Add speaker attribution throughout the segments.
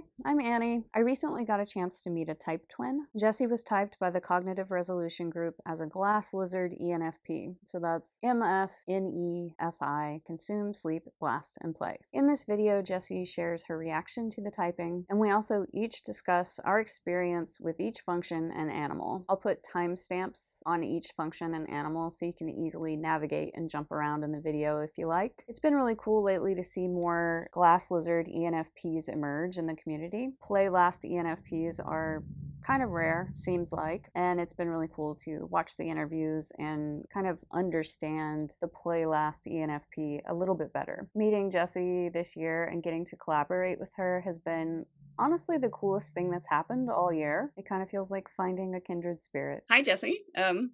Speaker 1: Hi, I'm Annie. I recently got a chance to meet a type twin. Jessie was typed by the Cognitive Resolution Group as a glass lizard ENFP. So that's MF NeFi, consume, sleep, blast, and play. In this video, Jessie shares her reaction to the typing, and we also each discuss our experience with each function and animal. I'll put timestamps on each function and animal so you can easily navigate and jump around in the video if you like. It's been really cool lately to see more glass lizard ENFPs emerge in the community. Play last ENFPs are kind of rare, seems like, and it's been really cool to watch the interviews and kind of understand the play last ENFP a little bit better. Meeting Jessie this year and getting to collaborate with her has been honestly the coolest thing that's happened all year. It kind of feels like finding a kindred spirit.
Speaker 2: Hi, Jessie.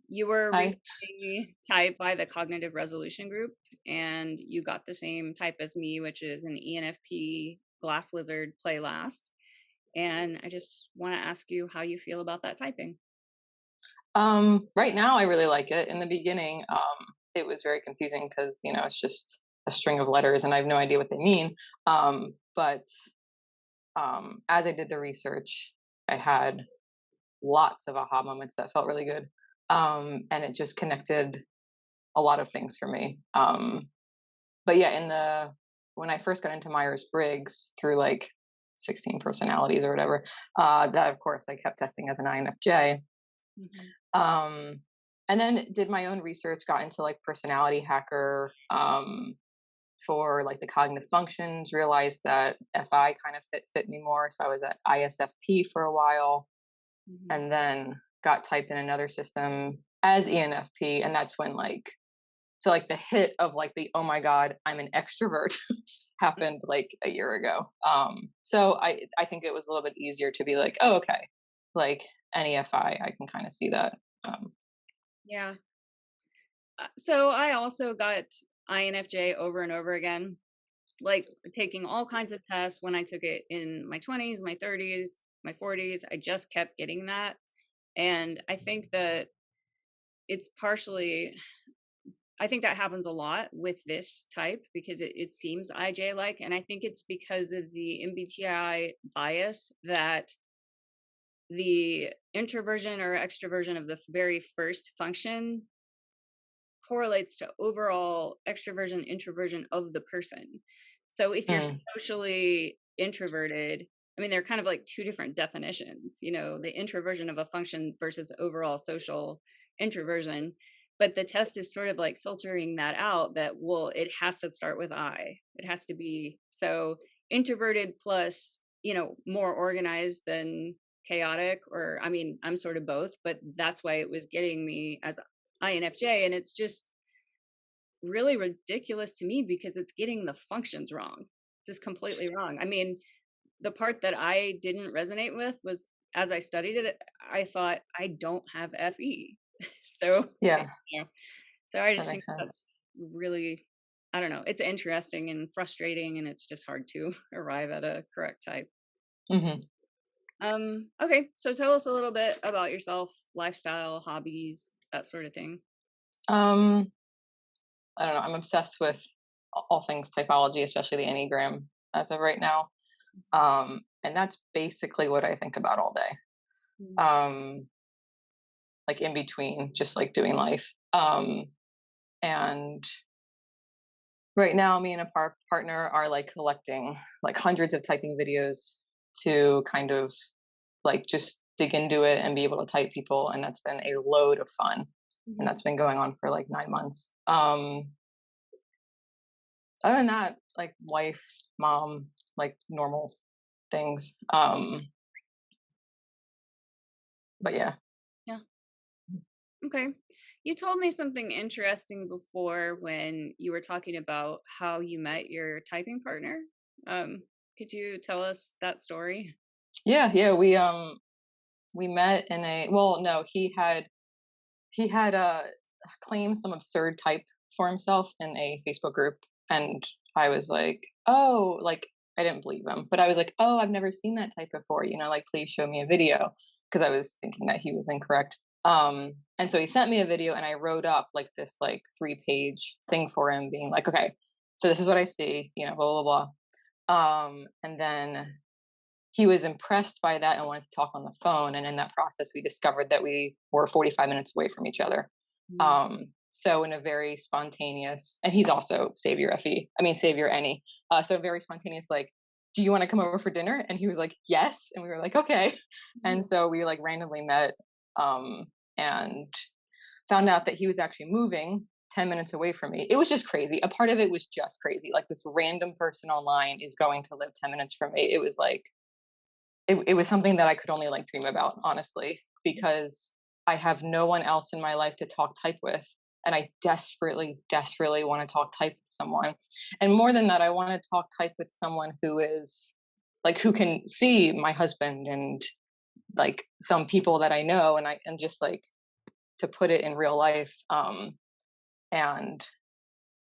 Speaker 2: You were
Speaker 3: Hi.
Speaker 2: recently typed by the Cognitive Resolution Group, and you got the same type as me, which is an ENFP glass lizard play last. And I just want to ask you how you feel about that typing.
Speaker 3: Right now I really like it. In the beginning, it was very confusing because, it's just a string of letters and I have no idea what they mean. But as I did the research, I had lots of aha moments that felt really good. And it just connected a lot of things for me. But yeah, when I first got into Myers-Briggs through like 16 personalities or whatever, that of course I kept testing as an INFJ.
Speaker 2: Mm-hmm.
Speaker 3: And then did my own research, got into like personality hacker, for like the cognitive functions, realized that FI kind of fit me more. So I was at ISFP for a while,
Speaker 2: Mm-hmm.
Speaker 3: and then got typed in another system as ENFP. And that's when like the hit of like the, oh my God, I'm an extrovert happened like a year ago. So I think it was a little bit easier to be like, oh, okay, like NEFI, I can kind of see that.
Speaker 2: Yeah. So I also got INFJ over and over again, like taking all kinds of tests when I took it in my 20s, my 30s, my 40s. I just kept getting that. And I think that it's partially, I think that happens a lot with this type because it seems IJ like. And I think it's because of the MBTI bias that the introversion or extroversion of the very first function correlates to overall extroversion, introversion of the person. So if you're socially introverted, I mean, they're kind of like two different definitions, the introversion of a function versus overall social introversion. But the test is sort of like filtering that out that, well, it has to start with I. It has to be so introverted plus, more organized than chaotic, or I mean, I'm sort of both, but that's why it was getting me as INFJ. And it's just really ridiculous to me because it's getting the functions wrong, just completely wrong. I mean, the part that I didn't resonate with was as I studied it, I thought I don't have FE. So
Speaker 3: Yeah,
Speaker 2: so I
Speaker 3: that
Speaker 2: just think
Speaker 3: makes sense.
Speaker 2: that's really, I don't know, it's interesting and frustrating, and it's just hard to arrive at a correct type. Okay, so tell us a little bit about yourself, lifestyle, hobbies, that sort of thing.
Speaker 3: I don't know. I'm obsessed with all things typology, especially the Enneagram as of right now. And that's basically what I think about all day. Like in between, just like doing life. And right now, me and a partner are like collecting like hundreds of typing videos to kind of like just dig into it and be able to type people. And that's been a load of fun. And that's been going on for like 9 months. Other than that, like wife, mom, like normal things. But yeah.
Speaker 2: Yeah. Okay. You told me something interesting before when you were talking about how you met your typing partner. Could you tell us that story?
Speaker 3: Yeah. We met in he had claimed some absurd type for himself in a Facebook group, and I was like, oh, like I didn't believe him, but I was like, oh, I've never seen that type before, like please show me a video, because I was thinking that he was incorrect. And so he sent me a video, and I wrote up like this like 3-page thing for him, being like, okay, so this is what I see, blah blah blah. And then he was impressed by that and wanted to talk on the phone. And in that process, we discovered that we were 45 minutes away from each other. So in a very spontaneous, and he's also Savior FE, I mean, Savior NE. So very spontaneous, like, do you want to come over for dinner? And he was like, yes. And we were like, okay. And so we like randomly met, and found out that he was actually moving 10 minutes away from me. It was just crazy. A part of it was just crazy. Like, this random person online is going to live 10 minutes from me. It was like, it was something that I could only like dream about, honestly, because I have no one else in my life to talk type with. And I desperately, desperately want to talk type with someone. And more than that, I want to talk type with someone who is like, who can see my husband and like some people that I know, and just like to put it in real life. And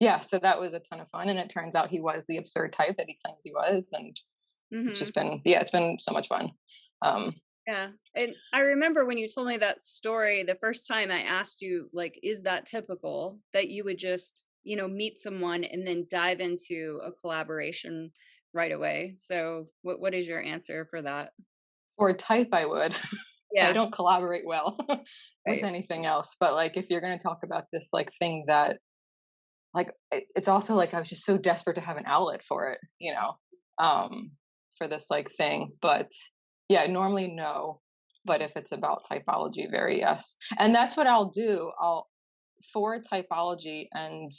Speaker 3: yeah, so that was a ton of fun. And it turns out he was the absurd type that he claimed he was. And it's just been, it's been so much fun.
Speaker 2: Yeah. And I remember when you told me that story, the first time I asked you, like, is that typical that you would just, meet someone and then dive into a collaboration right away? So what is your answer for that?
Speaker 3: For type, I would. I
Speaker 2: Yeah.
Speaker 3: don't collaborate well with anything else. But like, if you're going to talk about this like thing that, like, it's also like I was just so desperate to have an outlet for it, for this like thing. But yeah, normally no. But if it's about typology, very yes. And that's what I'll do. For typology, and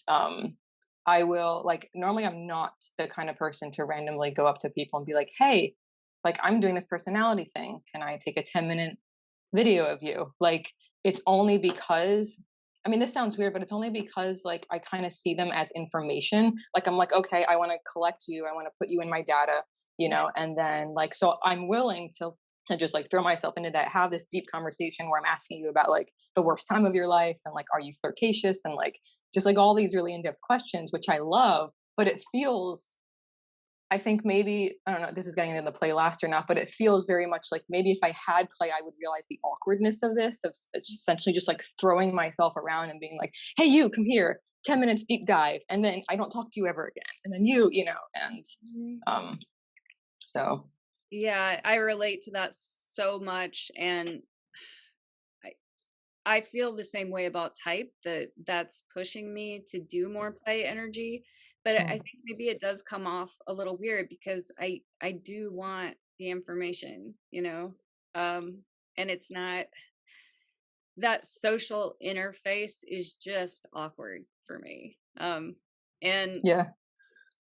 Speaker 3: I will, like, normally I'm not the kind of person to randomly go up to people and be like, hey, like, I'm doing this personality thing. Can I take a 10-minute video of you? Like, it's only because, I mean, this sounds weird, but it's only because like I kind of see them as information. Like, I'm like, okay, I want to collect you, I want to put you in my data, and then like, so I'm willing to just like throw myself into that, have this deep conversation where I'm asking you about like the worst time of your life, and like, are you flirtatious, and like just like all these really in-depth questions, which I love. But it feels, I think maybe, I don't know, this is getting into the play last or not, but it feels very much like maybe if I had play, I would realize the awkwardness of this, of essentially just like throwing myself around and being like, hey, you come here, 10 minutes deep dive. And then I don't talk to you ever again. And then and so.
Speaker 2: Yeah, I relate to that so much. And I feel the same way about type, that's pushing me to do more play energy. But I think maybe it does come off a little weird because I do want the information, and it's not, that social interface is just awkward for me. And
Speaker 3: Yeah.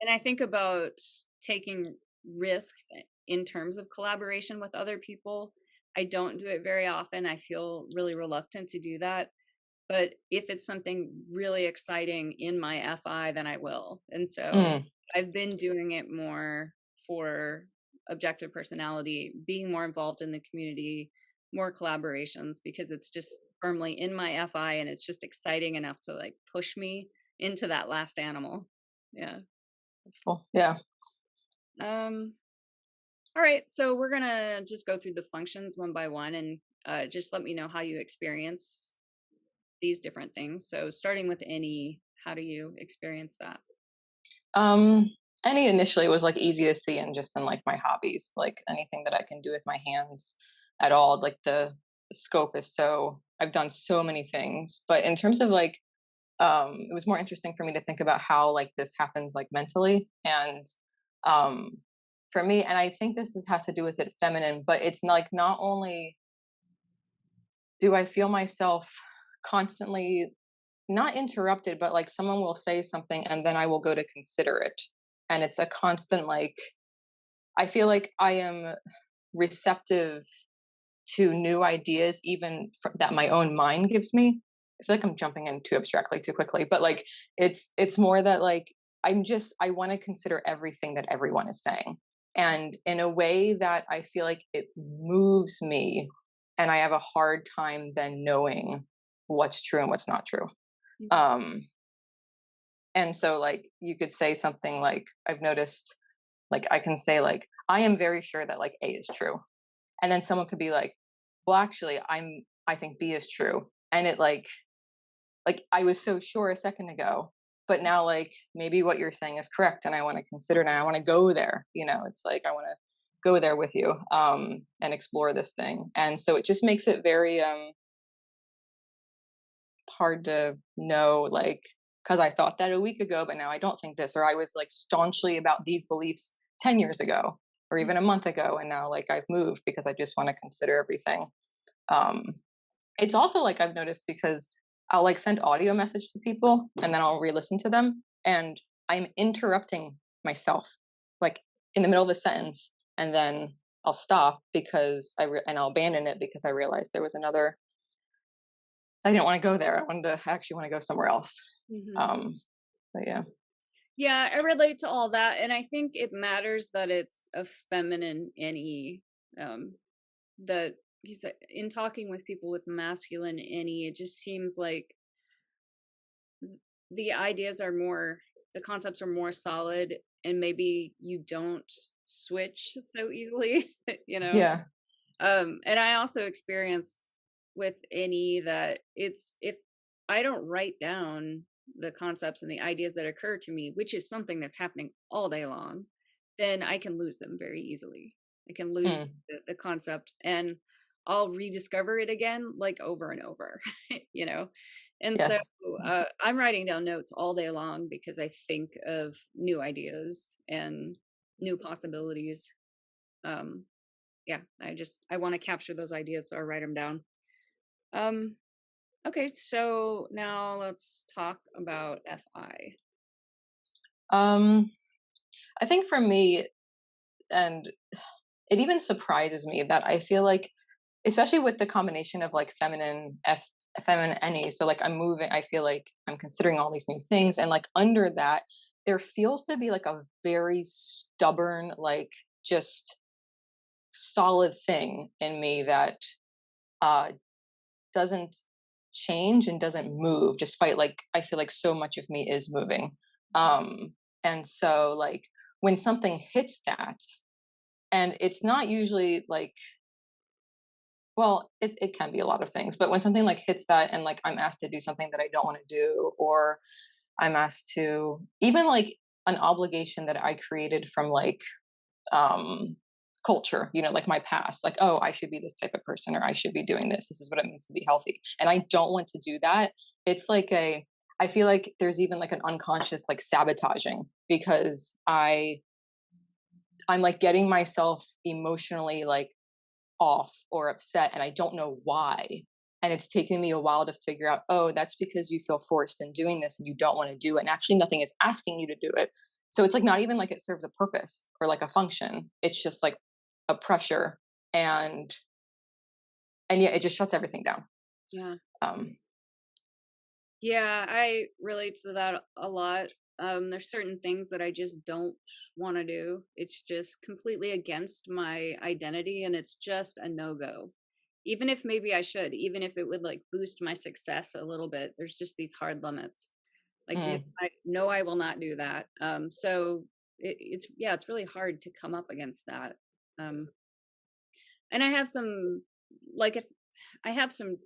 Speaker 2: and I think about taking risks in terms of collaboration with other people. I don't do it very often. I feel really reluctant to do that. But if it's something really exciting in my FI, then I will. And so I've been doing it more for objective personality, being more involved in the community, more collaborations, because it's just firmly in my FI and it's just exciting enough to like push me into that last animal. Yeah.
Speaker 3: Cool. Yeah.
Speaker 2: All right, so we're gonna just go through the functions one by one, and just let me know how you experience these different things. So starting with NE, how do you experience that?
Speaker 3: NE initially was like easy to see, and just in like my hobbies, like anything that I can do with my hands at all. Like the scope is so, I've done so many things. But in terms of like, it was more interesting for me to think about how like this happens like mentally. And for me, and I think has to do with it feminine, but it's like not only do I feel myself constantly not interrupted, but like someone will say something and then I will go to consider it. And it's a constant, like, I feel like I am receptive to new ideas, even that my own mind gives me. I feel like I'm jumping in too abstractly too quickly, but like, it's more that like, I want to consider everything that everyone is saying. And in a way that I feel like it moves me, and I have a hard time then knowing what's true and what's not true. And so like, you could say something like, I've noticed, like, I can say like, I am very sure that like A is true. And then someone could be like, well, actually, I think B is true. And it like I was so sure a second ago, but now like maybe what you're saying is correct, and I want to consider it, and I want to go there. It's like I want to go there with you and explore this thing. And so it just makes it very hard to know, like, because I thought that a week ago, but now I don't think this, or I was like staunchly about these beliefs 10 years ago, or even a month ago, and now like I've moved because I just want to consider everything. Um, it's also like I've noticed because I'll like send audio message to people and then I'll re-listen to them, and I'm interrupting myself like in the middle of a sentence, and then I'll stop because and I'll abandon it because I realized there was another. I didn't want to go there. I wanted to actually want to go somewhere else.
Speaker 2: Mm-hmm.
Speaker 3: But yeah.
Speaker 2: Yeah, I relate to all that, and I think it matters that it's a feminine NE. That he's in talking with people with masculine NE, it just seems like the ideas are more, the concepts are more solid, and maybe you don't switch so easily, you know.
Speaker 3: Yeah.
Speaker 2: And I also experience with NE that it's, if I don't write down the concepts and the ideas that occur to me, which is something that's happening all day long, then I can lose them very easily. I can lose the concept, and I'll rediscover it again, like over and over, you know? And so
Speaker 3: Yes.
Speaker 2: I'm writing down notes all day long because I think of new ideas and new possibilities. Um, yeah, I want to capture those ideas, so I write them down. Okay, so now let's talk about FI.
Speaker 3: I think for me, and it even surprises me that I feel like, especially with the combination of like feminine NE. So like I'm moving, I feel like I'm considering all these new things, and like under that, there feels to be like a very stubborn, like just solid thing in me that uh doesn't change and doesn't move, despite like I feel like so much of me is moving. And so like when something hits that, and it's not usually like, well, it can be a lot of things, but when something like hits that and like I'm asked to do something that I don't want to do, or I'm asked to, even like an obligation that I created from like um culture, you know, like my past, like, oh, I should be this type of person, or I should be doing this is what it means to be healthy, and I don't want to do that. It's like I feel like there's even like an unconscious like sabotaging, because I'm like getting myself emotionally like off or upset, and I don't know why. And it's taken me a while to figure out, oh, that's because you feel forced in doing this and you don't want to do it. And actually, nothing is asking you to do it. So it's like not even like it serves a purpose or like a function. It's just like a pressure, and yeah, it just shuts everything down.
Speaker 2: Yeah.
Speaker 3: Um,
Speaker 2: Yeah, I relate to that a lot. There's certain things that I just don't want to do. It's just completely against my identity, and it's just a no-go. Even if maybe I should, even if it would like boost my success a little bit, there's just these hard limits. Like,
Speaker 3: mm,
Speaker 2: I will not do that. So it's really hard to come up against that. Um, and I have some, like, if I have some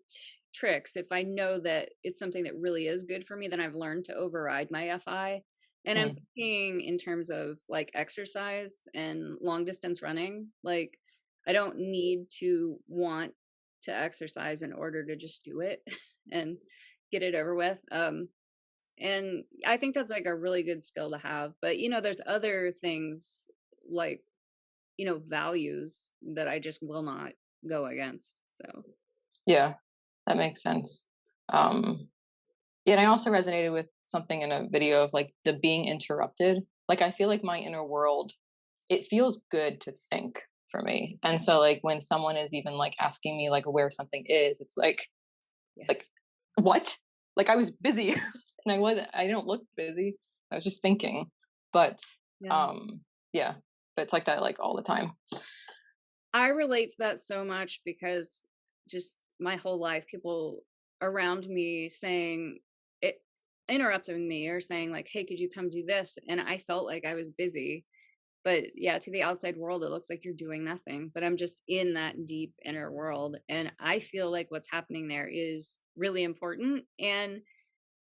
Speaker 2: tricks, if I know that it's something that really is good for me, then I've learned to override my FI. And I'm
Speaker 3: mm,
Speaker 2: thinking in terms of like exercise and long distance running. Like, I don't need to want to exercise in order to just do it and get it over with. And I think that's like a really good skill to have. But there's other things like, values that I just will not go against. So
Speaker 3: yeah, that makes sense. Um, yeah, and I also resonated with something in a video of like the being interrupted. Like I feel like my inner world, it feels good to think for me. And so like when someone is even like asking me like where something is, it's like
Speaker 2: yes.
Speaker 3: what? Like I was busy and I don't look busy. I was just thinking. But
Speaker 2: Yeah.
Speaker 3: um yeah, but it's like that like all the time.
Speaker 2: I relate to that so much because just my whole life, people around me saying it, interrupting me or saying like, "Hey, could you come do this?" And I felt like I was busy. But yeah, to the outside world, it looks like you're doing nothing. But I'm just in that deep inner world. And I feel like what's happening there is really important. And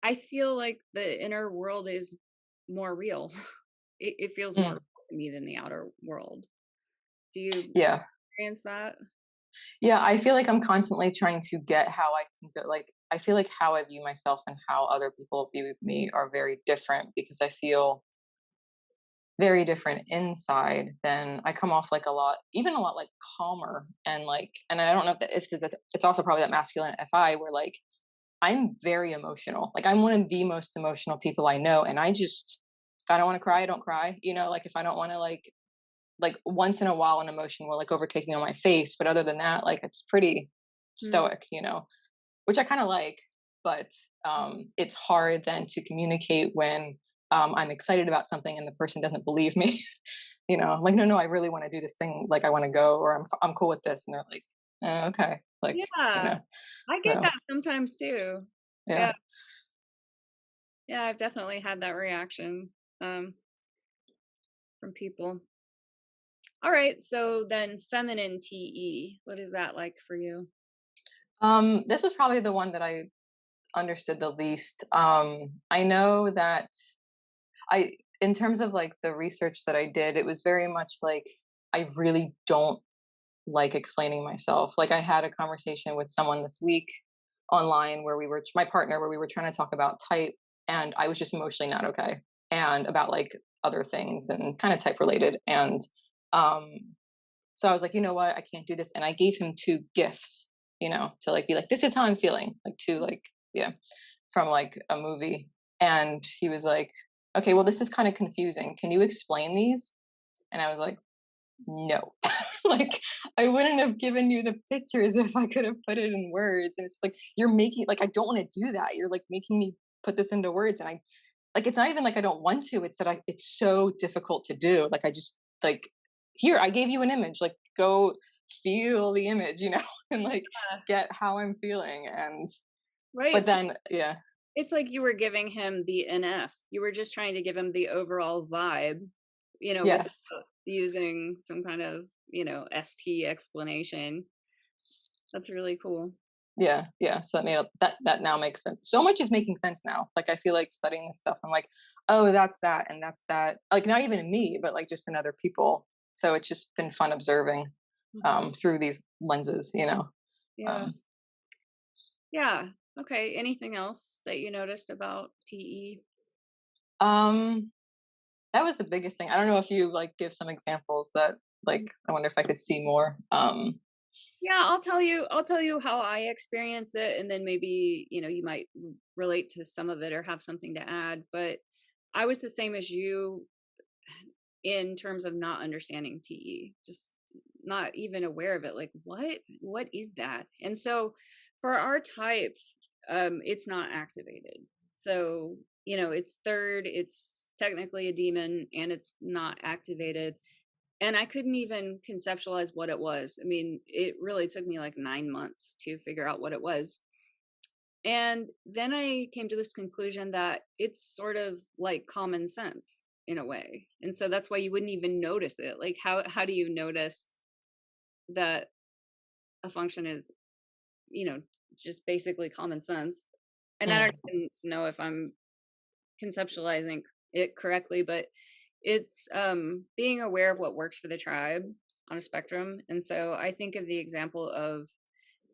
Speaker 2: I feel like the inner world is more real. It feels more
Speaker 3: Mm,
Speaker 2: real to me than the outer world. Do you
Speaker 3: Yeah.
Speaker 2: experience that?
Speaker 3: Yeah, I feel like I'm constantly trying to get how I can go. Like, I feel like how I view myself and how other people view me are very different because I feel very different inside. Then I come off like a lot, even a lot like calmer and like, and I don't know if it's also probably that masculine FI where like I'm very emotional. Like I'm one of the most emotional people I know, and I just if I don't want to cry, I don't cry. You know, like if I don't want to like once in a while an emotion will like overtake me on my face, but other than that, like it's pretty
Speaker 2: Mm.
Speaker 3: stoic, you know, which I kind of like, but it's hard then to communicate when I'm excited about something and the person doesn't believe me. You know, like no, I really want to do this thing, like I want to go, or I'm cool with this, and they're like, okay, like you
Speaker 2: Yeah,
Speaker 3: know,
Speaker 2: I get
Speaker 3: so
Speaker 2: that sometimes too.
Speaker 3: yeah.
Speaker 2: Yeah, yeah, I've definitely had that reaction um, from people. All right, so then feminine TE, what is that like for you?
Speaker 3: This was probably the one that I understood the least. I know that in terms of like the research that I did, it was very much like I really don't like explaining myself. Like I had a conversation with someone this week online where my partner, where we were trying to talk about type, and I was just emotionally not okay, and about like other things and kind of type related. And um, so I was like, you know what, I can't do this, and I gave him two gifts, you know, to like be like, this is how I'm feeling, like two like yeah, from like a movie. And he was like, okay, well, this is kind of confusing. Can you explain these? And I was like, no. Like, I wouldn't have given you the pictures if I could have put it in words. And it's just like, you're making, like, I don't want to do that. You're like making me put this into words. And like, it's not even like I don't want to. It's that it's so difficult to do. Like, I just, like, here, I gave you an image. Like, go feel the image, you know, and like get how I'm feeling. And,
Speaker 2: Right.
Speaker 3: but then, yeah.
Speaker 2: It's like you were giving him the NF. You were just trying to give him the overall vibe, without
Speaker 3: Yes.
Speaker 2: using some kind of, ST explanation. That's really cool.
Speaker 3: Yeah. So that that now makes sense. So much is making sense now. Like I feel like studying this stuff, I'm like, oh, that's that and that's that. Like not even in me, but like just in other people. So it's just been fun observing
Speaker 2: Mhm.
Speaker 3: through these lenses, you know.
Speaker 2: Yeah.
Speaker 3: Um,
Speaker 2: Yeah. Okay. Anything else that you noticed about TE?
Speaker 3: um, that was the biggest thing. I don't know if you like give some examples that like I wonder if I could see more.
Speaker 2: Yeah, I'll tell you how I experience it, and then maybe, you might relate to some of it or have something to add. But I was the same as you in terms of not understanding TE, just not even aware of it. Like, what is that? And so for our type, it's not activated. So, it's third, it's technically a demon, and it's not activated. And I couldn't even conceptualize what it was. I mean, it really took me like 9 months to figure out what it was. And then I came to this conclusion that it's sort of like common sense in a way. And so that's why you wouldn't even notice it. Like how do you notice that a function is, you know, just basically common sense? And I don't
Speaker 3: mm,
Speaker 2: even know if I'm conceptualizing it correctly, but it's being aware of what works for the tribe on a spectrum. And so I think of the example of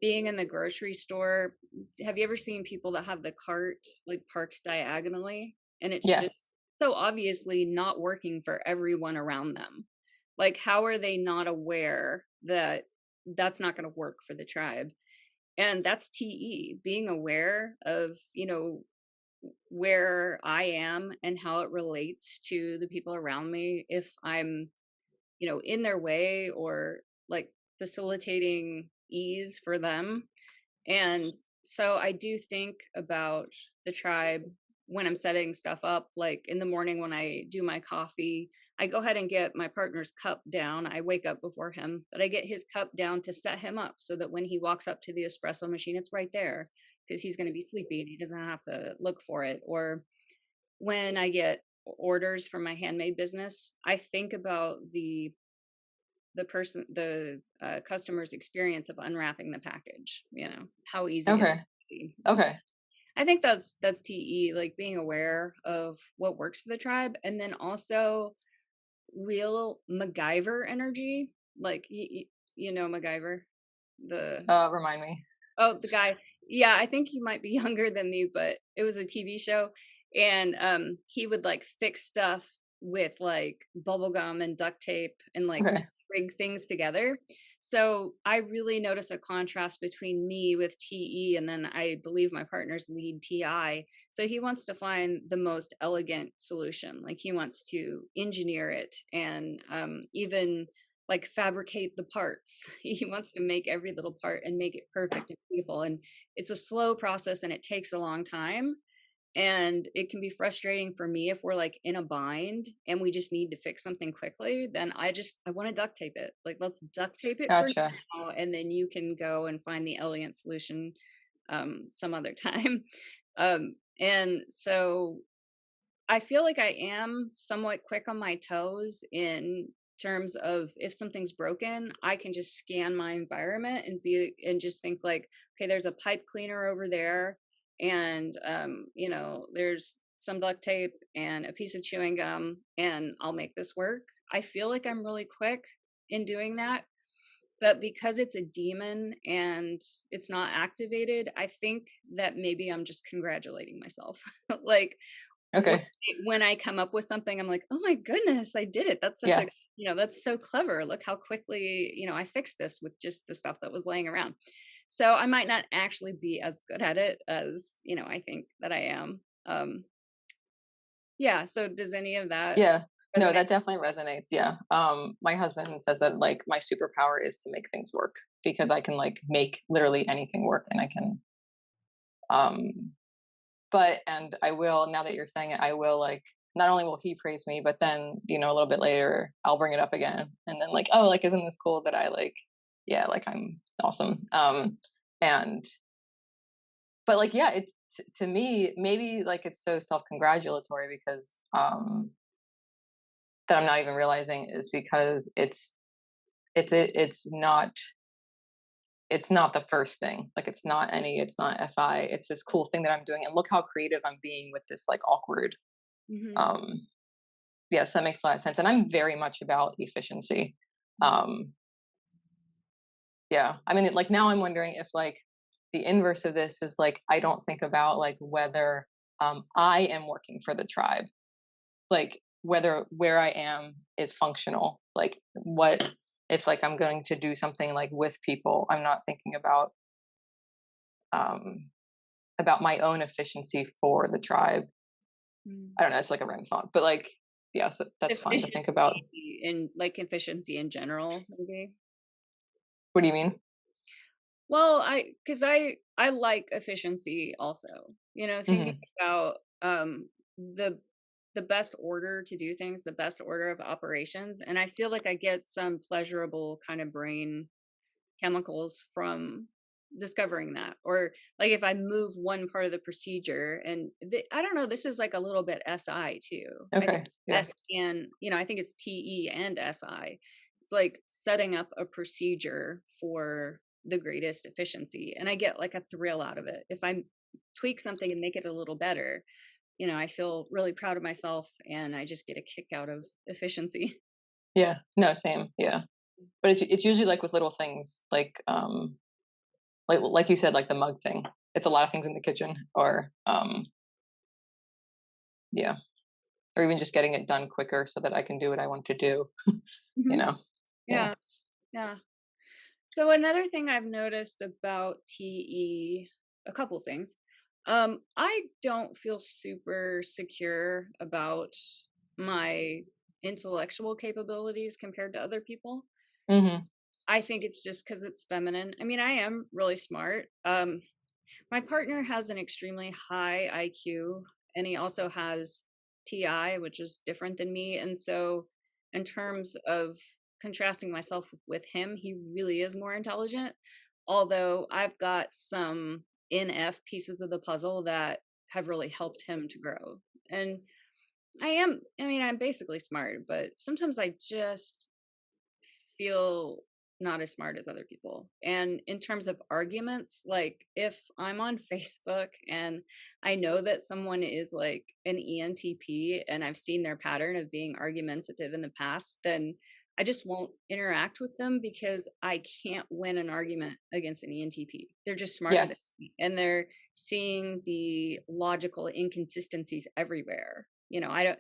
Speaker 2: being in the grocery store. Have you ever seen people that have the cart like parked diagonally, and it's just
Speaker 3: yes.
Speaker 2: so obviously not working for everyone around them? Like how are they not aware that that's not going to work for the tribe? And that's TE, being aware of, where I am and how it relates to the people around me. If I'm, in their way or like facilitating ease for them. And so I do think about the tribe when I'm setting stuff up. Like in the morning when I do my coffee, I go ahead and get my partner's cup down. I wake up before him, but I get his cup down to set him up so that when he walks up to the espresso machine, it's right there because he's going to be sleepy and he doesn't have to look for it. Or when I get orders from my handmade business, I think about the customer's experience of unwrapping the package, how easy is it
Speaker 3: Okay.
Speaker 2: to be? And so
Speaker 3: Okay.
Speaker 2: I think that's TE, like being aware of what works for the tribe, and then also real MacGyver energy. Like you know MacGyver, the
Speaker 3: Remind me.
Speaker 2: oh, the guy. Yeah, I think he might be younger than me, but it was a TV show, and he would like fix stuff with like bubble gum and duct tape and like
Speaker 3: Okay.
Speaker 2: rig things together. So I really notice a contrast between me with TE and then I believe my partner's lead TI. So he wants to find the most elegant solution. Like he wants to engineer it and even like fabricate the parts. He wants to make every little part and make it perfect and beautiful. And it's a slow process and it takes a long time. And it can be frustrating for me if we're like in a bind and we just need to fix something quickly. Then I want to duct tape it. Like, let's duct tape it for
Speaker 3: Gotcha.
Speaker 2: now. And then you can go and find the elegant solution some other time. And so I feel like I am somewhat quick on my toes in terms of if something's broken, I can just scan my environment and just think like, okay, there's a pipe cleaner over there, and you know, there's some duct tape and a piece of chewing gum, and I'll make this work. I feel like I'm really quick in doing that, but because it's a demon and it's not activated, I think that maybe I'm just congratulating myself. Like
Speaker 3: Okay.
Speaker 2: when I come up with something, I'm like, oh my goodness, I did it. That's such a,
Speaker 3: Yes.
Speaker 2: you know, that's so clever. Look how quickly, you know, I fixed this with just the stuff that was laying around. So I might not actually be as good at it as, you know, I think that I am. Yeah. So does any of that
Speaker 3: Yeah. No,
Speaker 2: resonate?
Speaker 3: that definitely resonates. Yeah. My husband says that like my superpower is to make things work because I can like make literally anything work and I can um but and I will, now that you're saying it, I will like, not only will he praise me, but then, you know, a little bit later I'll bring it up again and then like, oh, like isn't this cool that I like, yeah, like I'm awesome. And but like yeah, it's to me maybe like it's so self-congratulatory because that I'm not even realizing is because it's not the first thing. Like it's not FI. It's this cool thing that I'm doing, and look how creative I'm being with this like awkward.
Speaker 2: Hmm.
Speaker 3: Um, yes, that makes a lot of sense, and I'm very much about efficiency. Um, yeah, I mean, like now I'm wondering if like the inverse of this is like I don't think about like whether I am working for the tribe, like whether where I am is functional, like what if like I'm going to do something like with people, I'm not thinking um about my own efficiency for the tribe. I don't know, it's like a random thought, but like yeah, so that's fun to think about.
Speaker 2: Efficiency in like efficiency in general, maybe.
Speaker 3: What do you mean?
Speaker 2: Well, because I like efficiency also. You know, thinking
Speaker 3: Hmm.
Speaker 2: about the the best order to do things, the best order of operations, and I feel like I get some pleasurable kind of brain chemicals from discovering that. Or like if I move one part of the procedure, and I don't know, this is like a little bit SI too. I think
Speaker 3: Okay, yeah,
Speaker 2: S and you know, I think it's TE and SI. It's like setting up a procedure for the greatest efficiency, and I get like a thrill out of it. If I tweak something and make it a little better, you know, I feel really proud of myself and I just get a kick out of efficiency.
Speaker 3: yeah, no, same, yeah, but it's usually like with little things like you said, like the mug thing. It's a lot of things in the kitchen, or yeah, or even just getting it done quicker so that I can do what I want to do. You
Speaker 2: Hmm.
Speaker 3: know, yeah.
Speaker 2: Yeah, yeah. So another thing I've noticed about TE, a couple things. I don't feel super secure about my intellectual capabilities compared to other people.
Speaker 3: Hmm.
Speaker 2: I think it's just because it's feminine. I mean, I am really smart. My partner has an extremely high IQ, and he also has TI, which is different than me. And so, in terms of contrasting myself with him, he really is more intelligent. Although I've got some NF pieces of the puzzle that have really helped him to grow. And I mean, I'm basically smart, but sometimes I just feel not as smart as other people. And in terms of arguments, like if I'm on Facebook and I know that someone is like an ENTP and I've seen their pattern of being argumentative in the past, then I just won't interact with them because I can't win an argument against an ENTP. They're just smarter than
Speaker 3: Yes.
Speaker 2: me, and they're seeing the logical inconsistencies everywhere. I don't.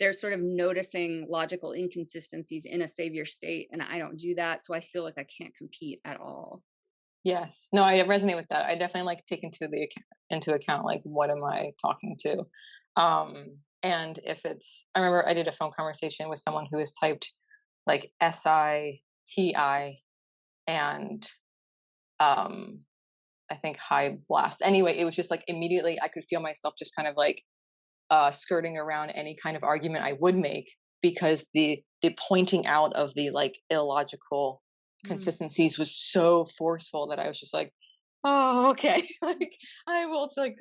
Speaker 2: They're sort of noticing logical inconsistencies in a savior state, and I don't do that, so I feel like I can't compete at all.
Speaker 3: Yes. No, I resonate with that. I definitely like take into account like what am I talking to? And if it's I remember I did a phone conversation with someone who has typed like SiTi and I think high blast. Anyway, it was just like immediately I could feel myself just kind of like skirting around any kind of argument I would make because the pointing out of the like illogical
Speaker 2: Mm.
Speaker 3: consistencies was so forceful that I was just like, oh, okay. Like I will like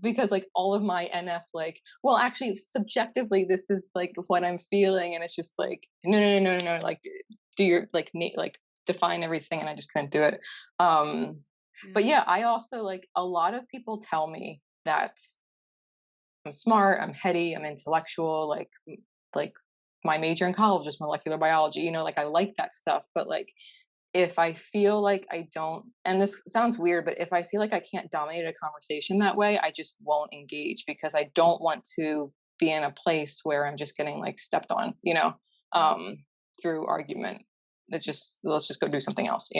Speaker 3: because like all of my NF like, well, actually subjectively this is like what I'm feeling, and it's just like no, like do your like like define everything, and I just couldn't do it. But
Speaker 2: Yeah.
Speaker 3: yeah, I also like a lot of people tell me that I'm smart, I'm heady, I'm intellectual, like my major in college is molecular biology, like I like that stuff, but like if I feel like I don't, and this sounds weird, but if I feel like I can't dominate a conversation that way, I just won't engage because I don't want to be in a place where I'm just getting like stepped on,
Speaker 2: Mm.
Speaker 3: through argument. Let's just go do something else.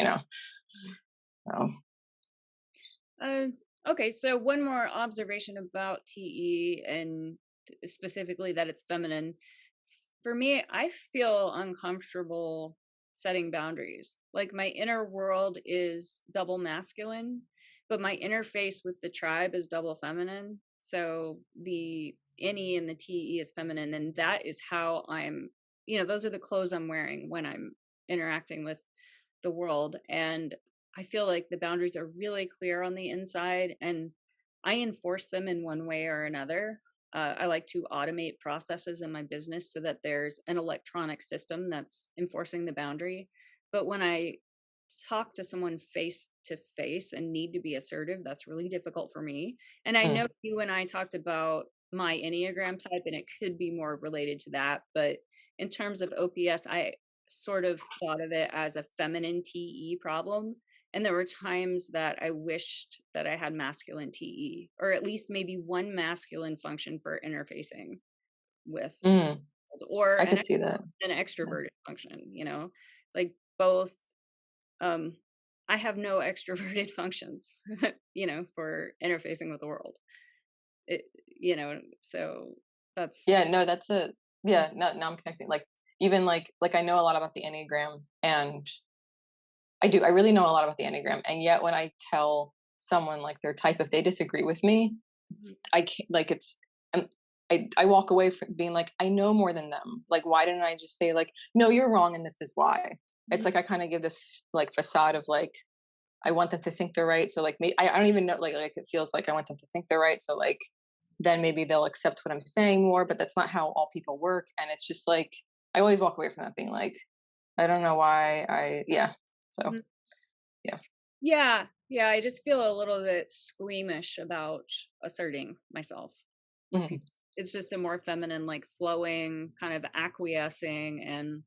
Speaker 3: So,
Speaker 2: Uh, okay, so one more observation about TE and specifically that it's feminine. For me, I feel uncomfortable setting boundaries. Like my inner world is double masculine, but my interface with the tribe is double feminine. So the NE and the TE is feminine, and that is how those are the clothes I'm wearing when I'm interacting with the world. And I feel like the boundaries are really clear on the inside, and I enforce them in one way or another. I like to automate processes in my business so that there's an electronic system that's enforcing the boundary. But when I talk to someone face to face and need to be assertive, that's really difficult for me. And I know
Speaker 3: mm,
Speaker 2: you and I talked about my Enneagram type, and it could be more related to that. But in terms of OPS, I sort of thought of it as a feminine TE problem. And there were times that I wished that I had masculine TE, or at least maybe one masculine function for interfacing with,
Speaker 3: mm,
Speaker 2: or
Speaker 3: I could see that.
Speaker 2: an
Speaker 3: Yeah.
Speaker 2: extroverted function, like both. Um, I have no extroverted functions, for interfacing with the world. It, so that's.
Speaker 3: Yeah, no, that's a yeah, now I'm connecting. Like even like I know a lot about the Enneagram, and I really know a lot about the Enneagram, and yet when I tell someone like their type, if they disagree with me,
Speaker 2: Mhm.
Speaker 3: I can't like um, I walk away from being like, I know more than them. Like, why didn't I just say like, no, you're wrong, and this is why? It's
Speaker 2: Mhm.
Speaker 3: like I kind of give this like facade of like I want them to think they're right. So like, I don't even know like it feels like I want them to think they're right. So like, then maybe they'll accept what I'm saying more. But that's not how all people work. And it's just like I always walk away from that being like, I don't know why yeah. So
Speaker 2: Mhm.
Speaker 3: yeah.
Speaker 2: Yeah, yeah. I just feel a little bit squeamish about asserting myself with
Speaker 3: Mhm.
Speaker 2: people. It's just a more feminine, like flowing, kind of acquiescing, and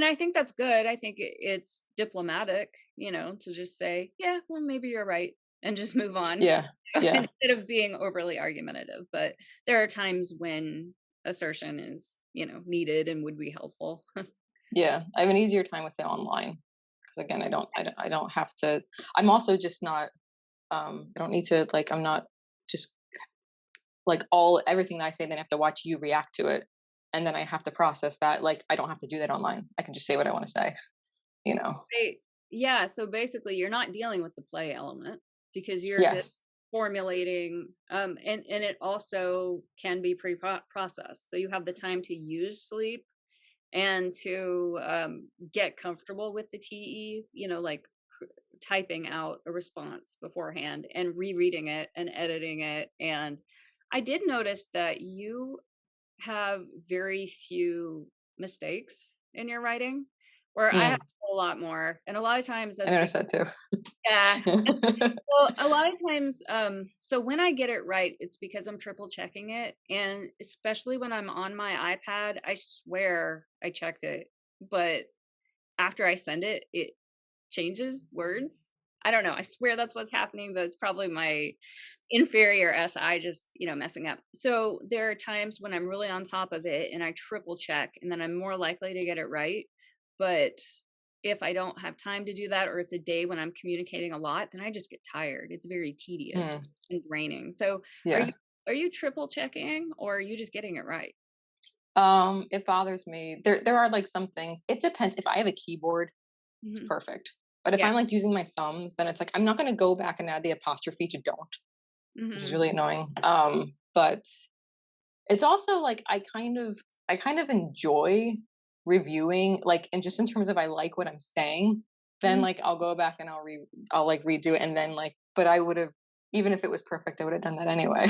Speaker 2: I think that's good. I think it's diplomatic, to just say, yeah, well, maybe you're right, and just move on
Speaker 3: Yeah. Yeah.
Speaker 2: instead of being overly argumentative. But there are times when assertion is, needed and would be helpful.
Speaker 3: Yeah. I have an easier time with it online because again, I don't have to. I'm also just not. I don't need to like. I'm not just like all everything that I say. Then I have to watch you react to it, and then I have to process that. Like I don't have to do that online. I can just say what I want to say. You know.
Speaker 2: Right. Yeah. So basically, you're not dealing with the play element because you're just
Speaker 3: Yes.
Speaker 2: formulating, and it also can be pre-processed. So you have the time to use sleep and to get comfortable with the TE, like typing out a response beforehand and rereading it and editing it. And I did notice that you have very few mistakes in your writing, where I have
Speaker 3: Mm,
Speaker 2: a lot more. And a lot of times
Speaker 3: I
Speaker 2: that's
Speaker 3: noticed that too.
Speaker 2: yeah. Well, a lot of times, so when I get it right, it's because I'm triple checking it. And especially when I'm on my iPad, I swear I checked it, but after I send it, it changes words. I don't know. I swear that's what's happening, but it's probably my inferior SI just, messing up. So there are times when I'm really on top of it and I triple check and then I'm more likely to get it right. But if I don't have time to do that, or it's a day when I'm communicating a lot, then I just get tired. It's very tedious and draining. So
Speaker 3: Yeah.
Speaker 2: are you triple checking, or are you just getting it right?
Speaker 3: It bothers me. There are like some things. It depends. If I have a keyboard, it's
Speaker 2: Hmm.
Speaker 3: perfect. But if
Speaker 2: Yeah.
Speaker 3: I'm like using my thumbs, then it's like I'm not gonna go back and add the apostrophe to don't, which is
Speaker 2: Hmm.
Speaker 3: really annoying. But it's also like I kind of enjoy reviewing, like, and just in terms of I like what I'm saying, then
Speaker 2: Hmm.
Speaker 3: like I'll go back and I'll like redo it, and then like, but I would have, even if it was perfect, I would have done that anyway.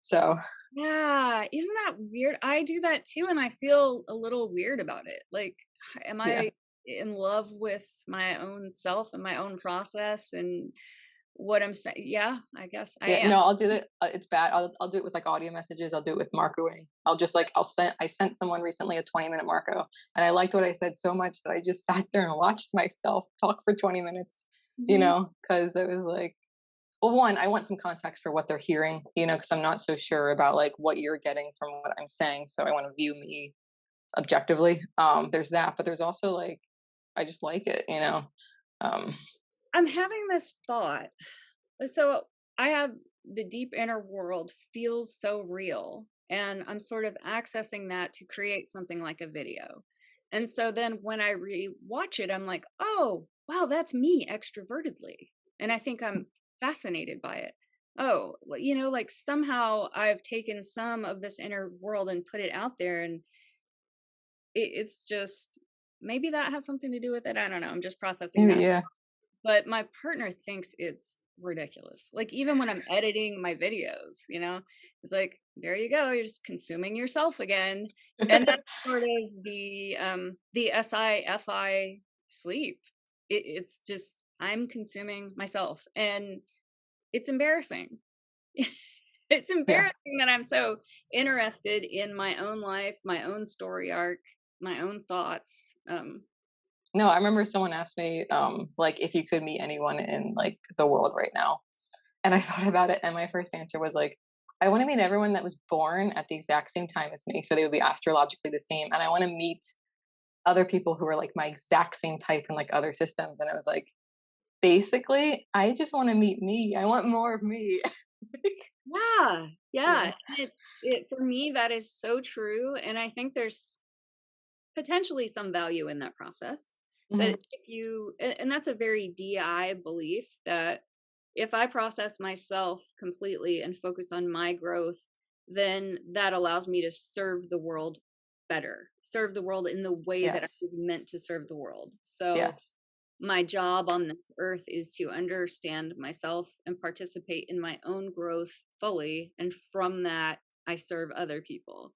Speaker 3: So
Speaker 2: Yeah. Isn't that weird? I do that too, and I feel a little weird about it. Like, am
Speaker 3: yeah.
Speaker 2: I in love with my own self and my own process and what I'm saying? Yeah, I guess I
Speaker 3: Yeah,
Speaker 2: am.
Speaker 3: no, I'll do that. It's bad. I'll do it with like audio messages. I'll do it with Marcoing. I'll just like I sent someone recently a 20-minute Marco, and I liked what I said so much that I just sat there and watched myself talk for 20 minutes.
Speaker 2: Mhm.
Speaker 3: Because it was like, well, one, I want some context for what they're hearing. Because I'm not so sure about like what you're getting from what I'm saying, so I want to view me objectively. There's that, but there's also like I just like it. Um,
Speaker 2: I'm having this thought. So I have the deep inner world feels so real, and I'm sort of accessing that to create something like a video. And so then when I watch it, I'm like, oh, wow, that's me extrovertedly. And I think I'm fascinated by it. Oh, like somehow I've taken some of this inner world and put it out there. And it's just, maybe that has something to do with it. I don't know. I'm just processing
Speaker 3: maybe
Speaker 2: that,
Speaker 3: yeah.
Speaker 2: but my partner thinks it's ridiculous. Like, even when I'm editing my videos, it's like, there you go, you're just consuming yourself again. And that's sort of the SiFi sleep. It's just, I'm consuming myself, and it's embarrassing. It's
Speaker 3: Yeah.
Speaker 2: embarrassing that I'm so interested in my own life, my own story arc, my own thoughts.
Speaker 3: No, I remember someone asked me, like, if you could meet anyone in like the world right now, and I thought about it, and my first answer was like, I want to meet everyone that was born at the exact same time as me, so they would be astrologically the same, and I want to meet other people who are like my exact same type in like other systems. And I was like, basically, I just want to meet me. I want more of me.
Speaker 2: Yeah, yeah.
Speaker 3: Yeah.
Speaker 2: And it for me, that is so true. And I think there's potentially some value in that process. That
Speaker 3: Hmm.
Speaker 2: if and that's a very DI belief, that if I process myself completely and focus on my growth, then that allows me to serve the world better, serve the world in the way that I
Speaker 3: Yes.
Speaker 2: was meant to serve the world. So
Speaker 3: Yes.
Speaker 2: my job on this earth is to understand myself and participate in my own growth fully. And from that, I serve other people.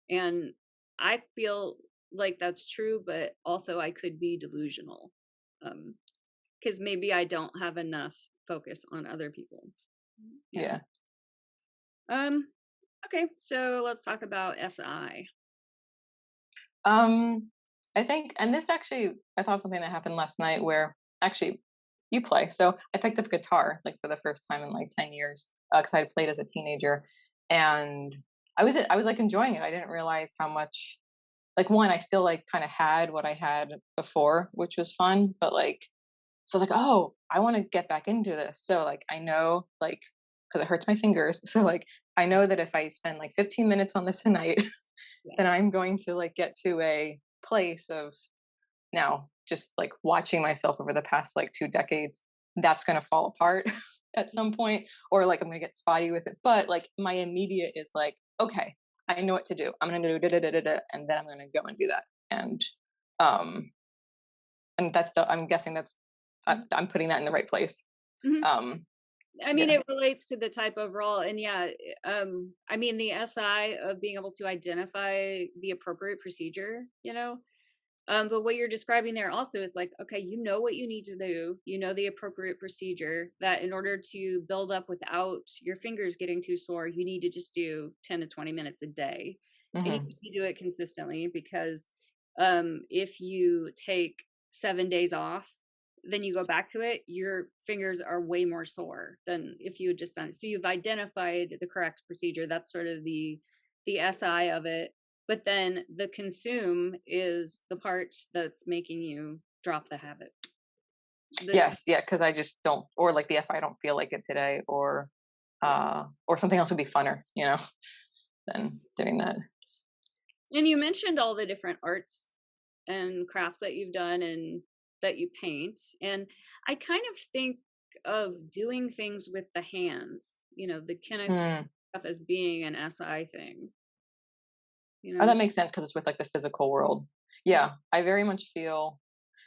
Speaker 2: And I feel like that's true, but also I could be delusional. Because maybe I don't have enough focus on other people. Yeah.
Speaker 3: Yeah.
Speaker 2: Um, okay, so let's talk about SI.
Speaker 3: Um, I think, and this actually, I thought of something that happened last night where actually you play. So I picked up guitar like for the first time in like 10 years because I had played as a teenager, and I was like enjoying it. I didn't realize how much, like, one, I still like kind of had what I had before, which was fun, but like, so I was like, oh, I want to get back into this. So like, I know, like, because it hurts my fingers. So like, I know that if I spend like 15 minutes on this a night,
Speaker 2: Yeah.
Speaker 3: then I'm going to like get to a place of now just like watching myself over the past like 2 decades. That's going to fall apart at some point, or like I'm going to get spotty with it. But like my immediate is like, okay, I know what to do. I'm going to do da da da da da, and then I'm going to go and do that. Um, and that's I'm guessing that's I'm putting that in the right place.
Speaker 2: Mhm.
Speaker 3: Um,
Speaker 2: I mean,
Speaker 3: yeah.
Speaker 2: it relates to the type of role. And yeah, I mean, the SI of being able to identify the appropriate procedure, but what you're describing there also is like, okay, you know what you need to do, the appropriate procedure, that in order to build up without your fingers getting too sore, you need to just do 10 to 20 minutes a day. And you
Speaker 3: Hmm.
Speaker 2: need to do it consistently, because if you take 7 days off, then you go back to it, your fingers are way more sore than if you had just done it. So you've identified the correct procedure. That's sort of the SI of it. But then the consume is the part that's making you drop the habit.
Speaker 3: Yes, yeah, because I just don't, or like the F, I don't feel like it today, or something else would be funner, than doing that.
Speaker 2: And you mentioned all the different arts and crafts that you've done and that you paint. And I kind of think of doing things with the hands, the kinesthetic
Speaker 3: Mm.
Speaker 2: stuff as being an SI thing,
Speaker 3: Oh, that makes sense because it's with like the physical world. Yeah, I very much feel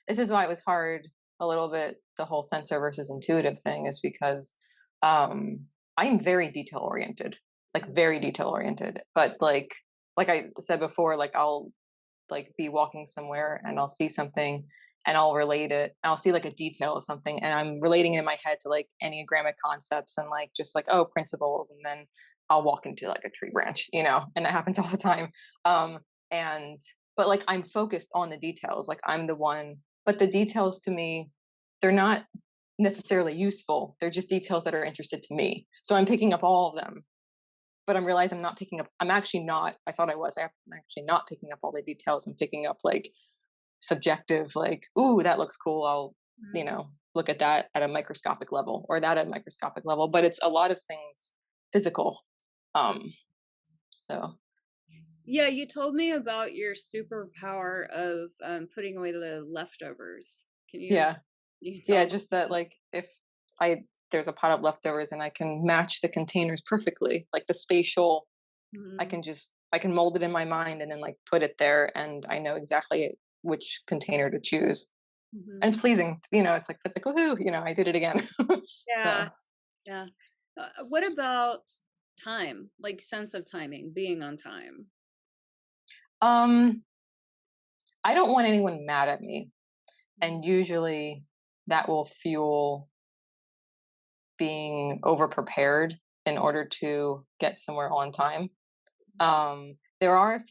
Speaker 3: this is why it was hard a little bit, the whole sensor versus intuitive thing, is because I'm very detail oriented, like very detail oriented. But like I said before, like I'll like be walking somewhere and I'll see something and I'll relate it. I'll see like a detail of something and I'm relating it in my head to like enneagrammic concepts and like just like, oh, principles, and then I'll walk into like a tree branch, and that happens all the time. And but like I'm focused on the details, like I'm the one, but the details to me, they're not necessarily useful. They're just details that are interested to me. So I'm picking up all of them, but I'm realizing I'm not picking up. I'm actually not. I thought I was. I'm actually not picking up all the details. I'm picking up like subjective, like, ooh, that looks cool. I'll, look at that at a microscopic level, or that at a microscopic level. But it's a lot of things physical. So
Speaker 2: Yeah, you told me about your superpower of putting away the leftovers. Can
Speaker 3: yeah,
Speaker 2: you tell
Speaker 3: yeah,
Speaker 2: us?
Speaker 3: just that like if I there's a pot of leftovers and I can match the containers perfectly, like the spatial,
Speaker 2: Mhm.
Speaker 3: I can mold it in my mind and then like put it there, and I know exactly which container to choose.
Speaker 2: Mhm.
Speaker 3: And it's pleasing, it's like woohoo, I did it again. So
Speaker 2: Yeah, yeah. What about time? Like sense of timing, being on time.
Speaker 3: um I don't want anyone mad at me, and usually that will fuel being over prepared in order to get somewhere on time. There are a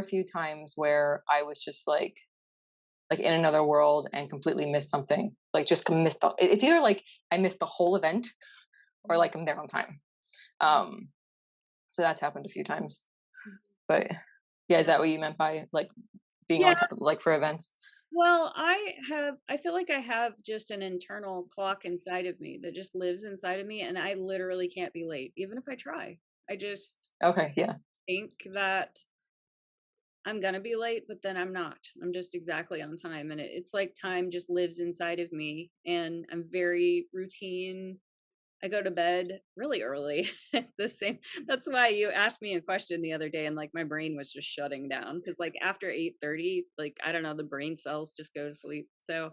Speaker 3: few times where I was just like in another world and completely missed something. Like just missed it's either like I missed the whole event or like I'm there on time. Um so that's happened a few times. But yeah, is
Speaker 2: Yeah.
Speaker 3: that what you meant by like being
Speaker 2: Yeah.
Speaker 3: on time, like for events?
Speaker 2: Well, I feel like I have just an internal clock inside of me that just lives inside of me, and I literally can't be late, even if I try. I just
Speaker 3: Okay, yeah.
Speaker 2: think that I'm gonna be late, but then I'm not. I'm just exactly on time. And it's like time just lives inside of me, and I'm very routine. I go to bed really early. The same. That's why you asked me a question the other day, and like my brain was just shutting down because like after 8:30, like I don't know, the brain cells just go to sleep. So,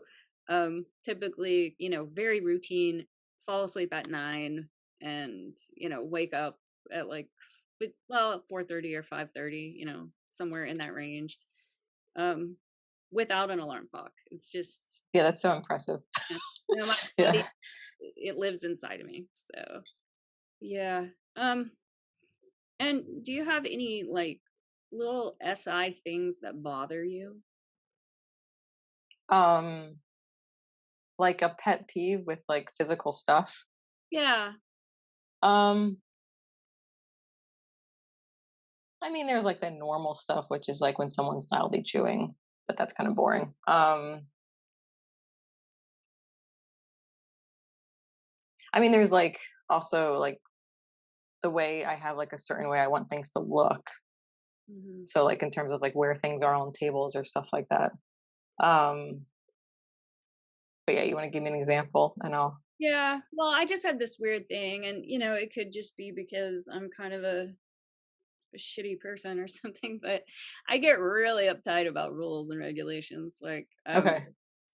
Speaker 2: typically, very routine. Fall asleep at 9, and wake up at like, 4:30 or 5:30. Somewhere in that range. Um, without an alarm clock. It's just,
Speaker 3: Yeah, that's so impressive.
Speaker 2: yeah, my body,
Speaker 3: Yeah.
Speaker 2: it lives inside of me. So yeah. And do you have any like little SI things that bother you?
Speaker 3: Um like a pet peeve with like physical stuff.
Speaker 2: Yeah.
Speaker 3: Um I mean there's like the normal stuff, which is like when someone's loudly chewing, but that's kind of boring. I mean there's like also like the way I have like a certain way I want things to look.
Speaker 2: Hmm.
Speaker 3: So like in terms of like where things are on tables or stuff like that. Um but yeah, you want to give me an example and I'll
Speaker 2: Yeah. Well, I just had this weird thing, and it could just be because I'm kind of a shitty person or something, but I get really uptight about rules and regulations. Like,
Speaker 3: okay.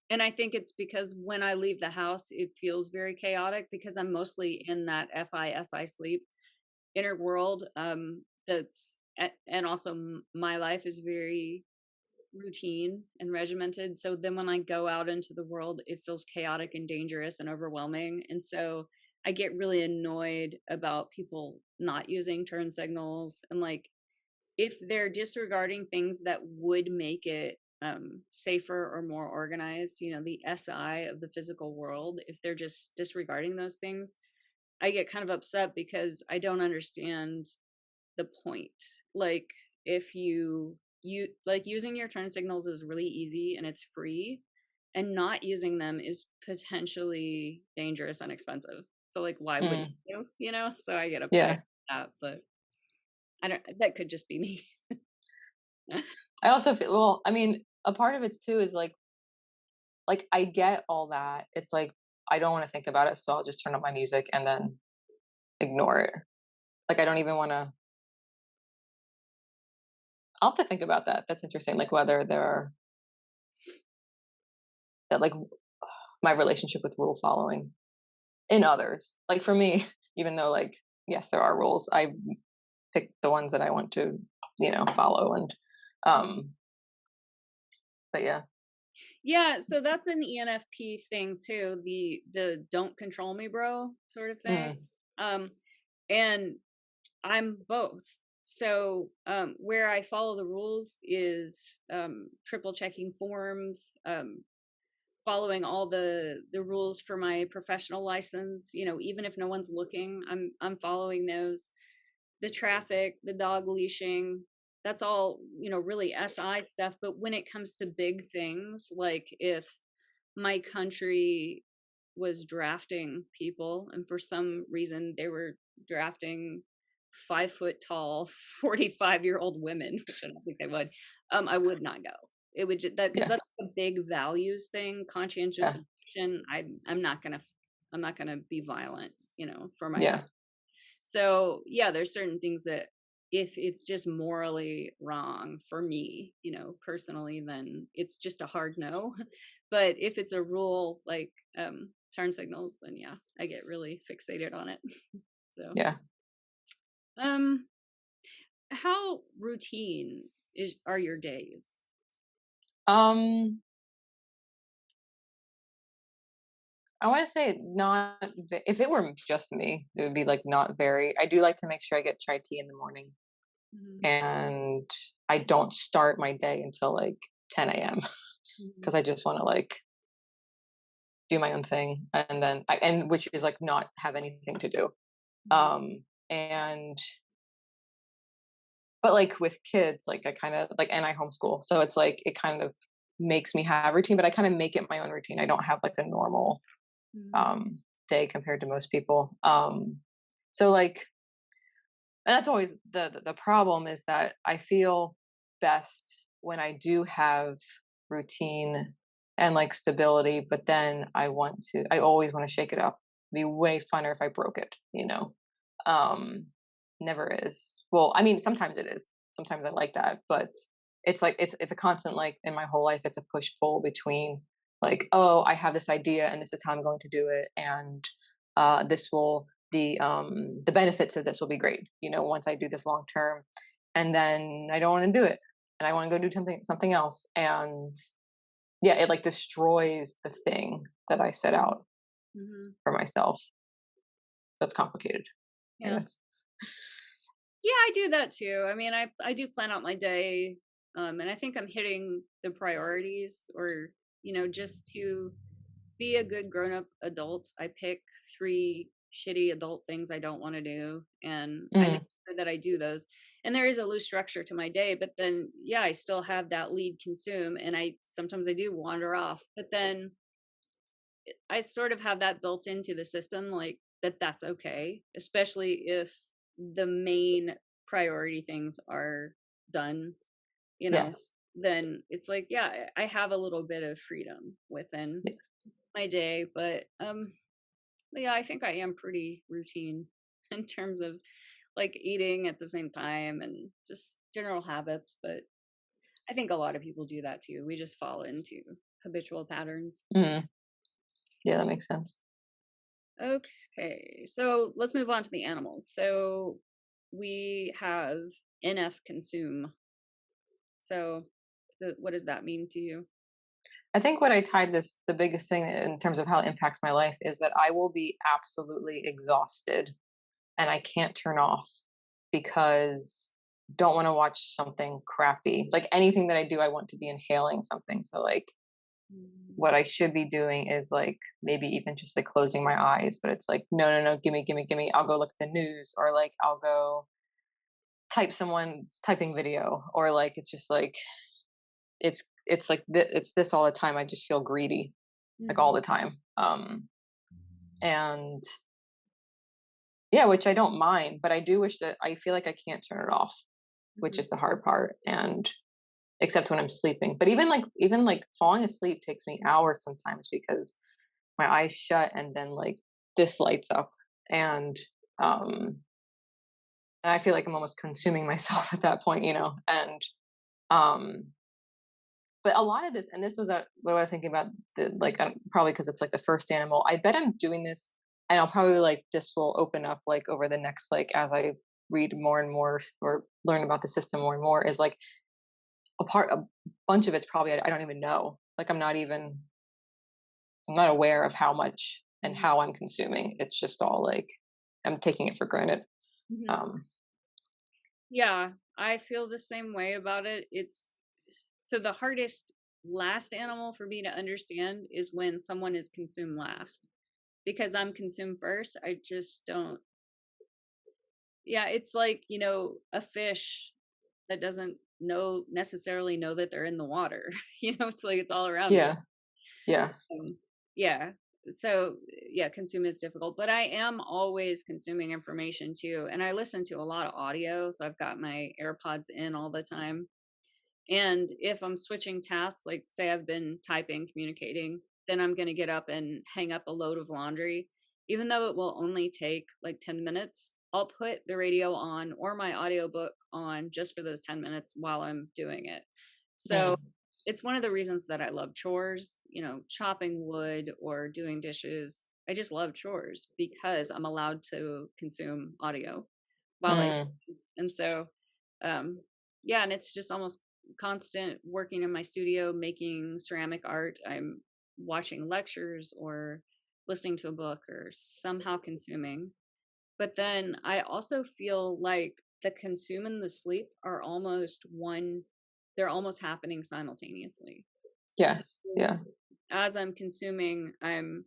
Speaker 2: and I think it's because when I leave the house, it feels very chaotic because I'm mostly in that FISI sleep inner world. And also my life is very routine and regimented. So then when I go out into the world, it feels chaotic and dangerous and overwhelming. And so I get really annoyed about people not using turn signals and like if they're disregarding things that would make it safer or more organized, the SI of the physical world, if they're just disregarding those things, I get kind of upset because I don't understand the point. Like, if you like, using your turn signals is really easy and it's free, and not using them is potentially dangerous and expensive. So like, why wouldn't
Speaker 3: Mm,
Speaker 2: you? So I get upset
Speaker 3: yeah.
Speaker 2: at that, but I don't, that could just be me.
Speaker 3: I also feel, well, I mean, a part of it too is like I get all that. It's like I don't want to think about it, so I'll just turn up my music and then ignore it. Like I don't even want to. I'll have to think about that. That's interesting. Like whether there are that like my relationship with rule following in others. Like for me, even though like yes, there are rules, I pick the ones that I want to, follow and um but yeah.
Speaker 2: Yeah, so that's an ENFP thing too, the don't control me bro sort of thing.
Speaker 3: Mm,
Speaker 2: Um and I'm both. So where I follow the rules is triple checking forms, following all the rules for my professional license, even if no one's looking, I'm following those. The traffic, the dog leashing, that's all, really SI stuff. But when it comes to big things, like if my country was drafting people and for some reason they were drafting 5 foot tall 45-year-old women, which I don't think they would, I would not go. It would just that, because
Speaker 3: yeah.
Speaker 2: that's a big values thing, conscientious
Speaker 3: Yeah.
Speaker 2: objection. I'm not gonna be violent, for my
Speaker 3: Yeah.
Speaker 2: country. So yeah, there's certain things that if it's just morally wrong for me, personally, then it's just a hard no. But if it's a rule like turn signals, then yeah, I get really fixated on it. So
Speaker 3: Yeah.
Speaker 2: um how routine are your days?
Speaker 3: Um I want to say not if it were just me, it would be like not very. I do like to make sure I get chai tea in the morning
Speaker 2: Mhm,
Speaker 3: and I don't start my day until like 10 a.m.
Speaker 2: mhm,
Speaker 3: because I just want to like do my own thing and then and which is like not have anything to do.
Speaker 2: mhm,
Speaker 3: And but like with kids, like I kind of like, and I homeschool, so it's like it kind of makes me have routine, but I kind of make it my own routine. I don't have like a normal
Speaker 2: mhm,
Speaker 3: day compared to most people. So like, and that's always the problem is that I feel best when I do have routine and like stability, but then I always want to shake it up. It'd be way funner if I broke it. Um, never is. Well, I mean, sometimes it is. Sometimes I like that, but it's like it's a constant like in my whole life. It's a push pull between like, oh, I have this idea and this is how I'm going to do it, and this will the benefits of this will be great. Once I do this long term, and then I don't want to do it, and I want to go do something else, and yeah, it like destroys the thing that I set out
Speaker 2: mhm.
Speaker 3: for myself. That's complicated, I
Speaker 2: Yeah.
Speaker 3: guess.
Speaker 2: Yeah, I do that too. I mean, I do plan out my day, and I think I'm hitting the priorities, or just to be a good grown-up adult. I pick 3 shitty adult things I don't want to do, and I make
Speaker 3: Mm,
Speaker 2: sure that I do those. And there is a loose structure to my day, but then yeah, I still have that lead consume, and I sometimes I do wander off, but then I sort of have that built into the system, like that's okay, especially if the main priority things are done, you know,
Speaker 3: yes.
Speaker 2: then it's like, yeah, I have a little bit of freedom within my day, but yeah, I think I am pretty routine in terms of like eating at the same time and just general habits, but I think a lot of people do that too. We just fall into habitual patterns.
Speaker 3: Mm, yeah, that makes sense.
Speaker 2: Okay, so let's move on to the animals. So we have NF consume. So what does that mean to you?
Speaker 3: I think what I tied the biggest thing in terms of how it impacts my life is that I will be absolutely exhausted and I can't turn off because don't want to watch something crappy. Like anything that I do, I want to be inhaling something. So like what I should be doing is like maybe even just like closing my eyes, but it's like, no, no, no, gimme, gimme, gimme. I'll go look at the news, or like I'll go type someone's typing video, or like it's just like it's like it's this all the time. I just feel greedy like all
Speaker 2: Mhm.
Speaker 3: the time. And yeah, which I don't mind, but I do wish that I feel like I can't turn it off, which
Speaker 2: Mhm.
Speaker 3: is the hard part. And except when I'm sleeping. But even like falling asleep takes me hours sometimes because my eyes shut and then like this lights up, and um and I feel like I'm almost consuming myself at that point, And um but a lot of this, and this was what I was thinking about, like probably because it's like the first animal. I bet I'm doing this, and I'll probably like this will open up like over the next like as I read more and more or learn about the system more and more. Is like a bunch of it's probably I don't even know. Like I'm not aware of how much and
Speaker 2: Mhm.
Speaker 3: how I'm consuming. It's just all like I'm taking it for granted.
Speaker 2: Mhm.
Speaker 3: Um,
Speaker 2: Yeah, I feel the same way about it. It's so the hardest last animal for me to understand is when someone is consumed last. Because I'm consumed first, I just don't. Yeah, it's like, a fish that doesn't necessarily know that they're in the water. It's like it's all around it.
Speaker 3: yeah, yeah,
Speaker 2: Yeah. So, yeah, consume is difficult, but I am always consuming information too. And I listen to a lot of audio. So I've got my AirPods in all the time. And if I'm switching tasks, like say I've been typing, communicating, then I'm going to get up and hang up a load of laundry. Even though it will only take like 10 minutes, I'll put the radio on or my audiobook on just for those 10 minutes while I'm doing it. So
Speaker 3: mm,
Speaker 2: it's one of the reasons that I love chores, chopping wood or doing dishes. I just love chores because I'm allowed to consume audio while I,
Speaker 3: mm,
Speaker 2: and so, um, yeah, and it's just almost constant working in my studio, making ceramic art. I'm watching lectures or listening to a book or somehow consuming. But then I also feel like the consume and the sleep are they're almost happening simultaneously.
Speaker 3: yes,
Speaker 2: So
Speaker 3: yeah,
Speaker 2: as I'm consuming, I'm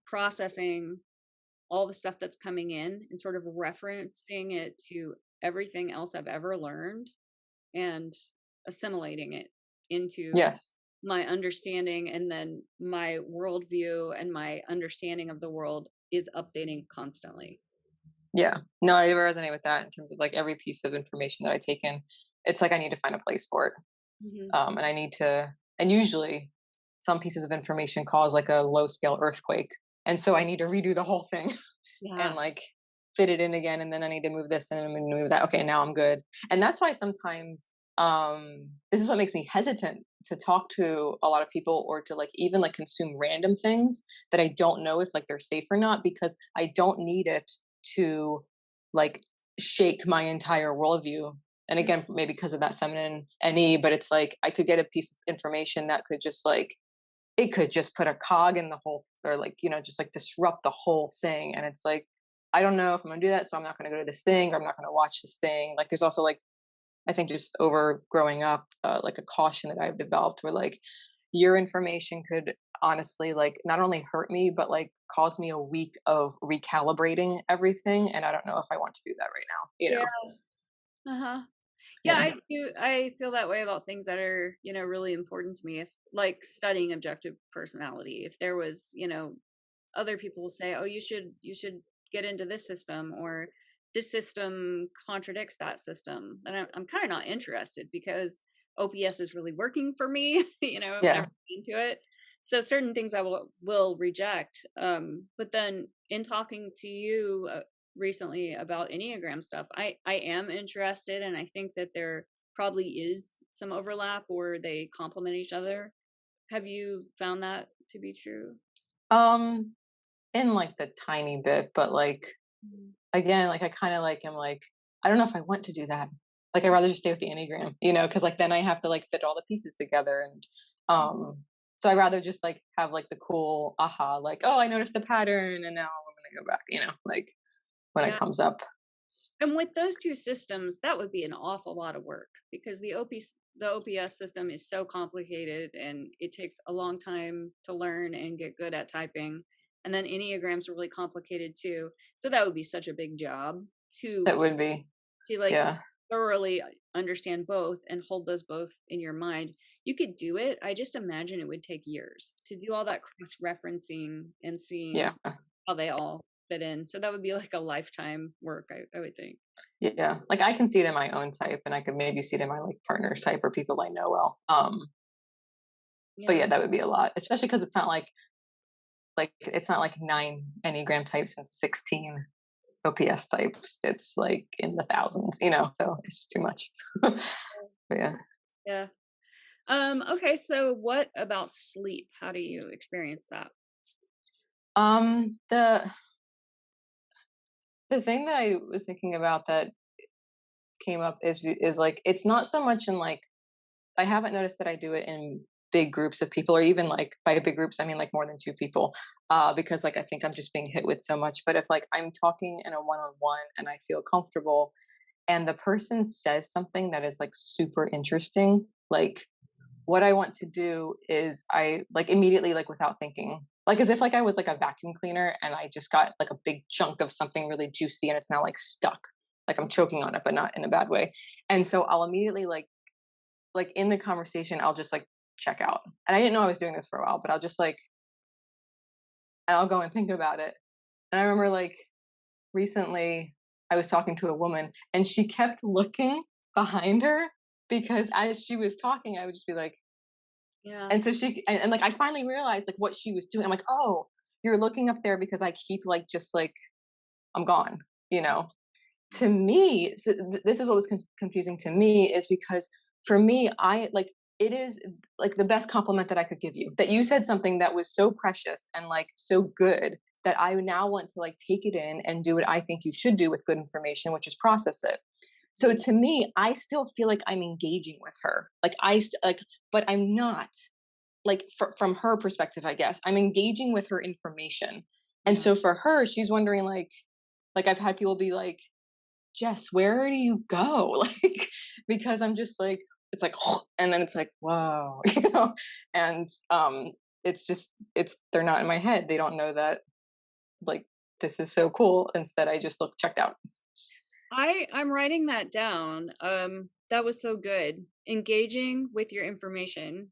Speaker 2: processing all the stuff that's coming in and sort of referencing it to everything else I've ever learned and assimilating it into
Speaker 3: yes,
Speaker 2: my understanding. And then my worldview and my understanding of the world is updating constantly.
Speaker 3: yeah. No, I resonate with that in terms of like every piece of information that I take in. It's like I need to find a place for it,
Speaker 2: Hmm.
Speaker 3: and I need to. And usually, some pieces of information cause like a low scale earthquake, and so I need to redo the whole thing and
Speaker 2: Yeah.
Speaker 3: like fit it in again, and then I need to move this and I'm gonna move that. Okay, now I'm good. And that's why sometimes this is what makes me hesitant to talk to a lot of people or to like even like consume random things that I don't know if like they're safe or not, because I don't need it to like shake my entire worldview. And again, maybe because of that feminine NE, but it's like I could get a piece of information that could just like it could just put a cog in the whole, or like just like disrupt the whole thing. And it's like I don't know if I'm gonna do that, so I'm not gonna go to this thing, or I'm not gonna watch this thing. Like there's also like I think just over growing up, like a caution that I've developed where like your information could honestly like not only hurt me but like cause me a week of recalibrating everything, and I don't know if I want to do that right now,
Speaker 2: Yeah. Uh-huh. Yeah,
Speaker 3: Yeah,
Speaker 2: I do. I feel that way about things that are, really important to me. If like studying objective personality, if there was, other people will say, "Oh, you should get into this system," or "This system contradicts that system," and I'm kind of not interested because OPS is really working for me. I've never
Speaker 3: yeah,
Speaker 2: been into it, so certain things I will reject. But then in talking to you recently about Enneagram stuff, I am interested, and I think that there probably is some overlap or they complement each other. Have you found that to be true?
Speaker 3: um in like the tiny bit, but like
Speaker 2: Mhm.
Speaker 3: again, like I kind of like am like I don't know if I want to do that. Like I'd rather just stay with the Enneagram, because like then I have to like fit all the pieces together, and so I'd rather just like have like the cool aha, like oh I noticed the pattern and now I'm gonna go back, like when it
Speaker 2: Yeah.
Speaker 3: comes up.
Speaker 2: And with those two systems, that would be an awful lot of work because the OPS system is so complicated and it takes a long time to learn and get good at typing. And then Enneagram's really complicated too. So that would be such a big job
Speaker 3: That
Speaker 2: to
Speaker 3: would be,
Speaker 2: like
Speaker 3: yeah.
Speaker 2: thoroughly understand both and hold those both in your mind. You could do it. I just imagine it would take years to do all that cross referencing and seeing
Speaker 3: Yeah.
Speaker 2: how they all fit in. So that would be like a lifetime work, I would think.
Speaker 3: Yeah. Like I can see it in my own type, and I could maybe see it in my like partner's type or people I know well. But
Speaker 2: Yeah.
Speaker 3: yeah, that would be a lot, especially because it's not like 9 Enneagram types and 16 OPS types. It's like in the thousands, so it's just too much. But yeah.
Speaker 2: Yeah. Okay, so what about sleep? How do you experience that?
Speaker 3: The thing that I was thinking about that came up is like it's not so much in like I haven't noticed that I do it in big groups of people, or even like by big groups, I mean like more than 2 people, because like I think I'm just being hit with so much. But if like I'm talking in a one-on-one and I feel comfortable, and the person says something that is like super interesting, like what I want to do is I like immediately, like without thinking, like as if like I was like a vacuum cleaner and I just got like a big chunk of something really juicy and it's now like stuck. Like I'm choking on it, but not in a bad way. And so I'll immediately like in the conversation, I'll just like check out. And I didn't know I was doing this for a while, but I'll just like and I'll go and think about it. And I remember like recently I was talking to a woman and she kept looking behind her because as she was talking, I would just be like,
Speaker 2: Yeah.
Speaker 3: and so and like I finally realized like what she was doing. I'm like, oh, you're looking up there because I keep like just like I'm gone, you know. To me, so this is what was confusing to me is because for me, I like it is like the best compliment that I could give you that you said something that was so precious and like so good that I now want to like take it in and do what I think you should do with good information, which is process it. So to me, I still feel like I'm engaging with her. Like like, but I'm not like from her perspective, I guess I'm engaging with her information. And
Speaker 2: Yeah.
Speaker 3: so for her, she's wondering like I've had people be like, Jess, where do you go? Like, because I'm just like, it's like, and then it's like, whoa, and it's just, they're not in my head. They don't know that, like, this is so cool. Instead, I just look checked out.
Speaker 2: I'm writing that down. That was so good. Engaging with your information.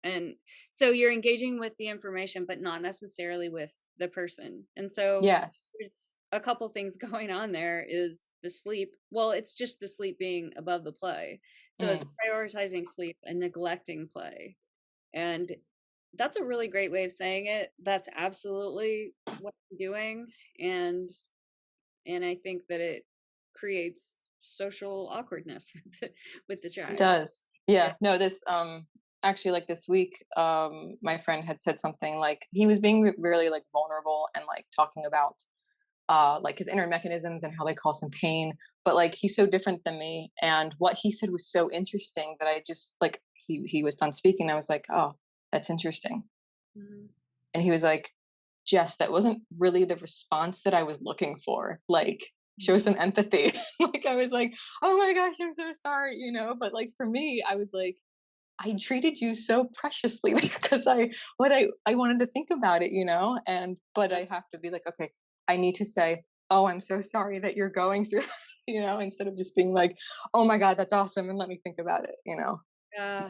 Speaker 2: And so you're engaging with the information, but not necessarily with the person. And so
Speaker 3: Yes.
Speaker 2: there's a couple things going on there is the sleep. Well, it's just the sleep being above the play. So it's
Speaker 3: Mm.
Speaker 2: prioritizing sleep and neglecting play. And that's a really great way of saying it. That's absolutely what I'm doing. And I think that it creates social awkwardness with the
Speaker 3: It
Speaker 2: tribe.
Speaker 3: does.
Speaker 2: Yeah.
Speaker 3: Yeah. No, this actually like this week, my friend had said something like he was being really like vulnerable and like talking about like his inner mechanisms and how they cause him pain. But like he's so different than me. And what he said was so interesting that I just like he was done speaking. I was like, oh, that's interesting.
Speaker 2: Mhm.
Speaker 3: And he was like, Jess, that wasn't really the response that I was looking for. Like, show some empathy. Like I was like, oh my gosh, I'm so sorry, But like for me, I was like, I treated you so preciously because I wanted to think about it, and but I have to be like, okay, I need to say, oh, I'm so sorry that you're going through that, instead of just being like, oh my God, that's awesome, and let me think about it.
Speaker 2: Yeah.
Speaker 3: Yeah.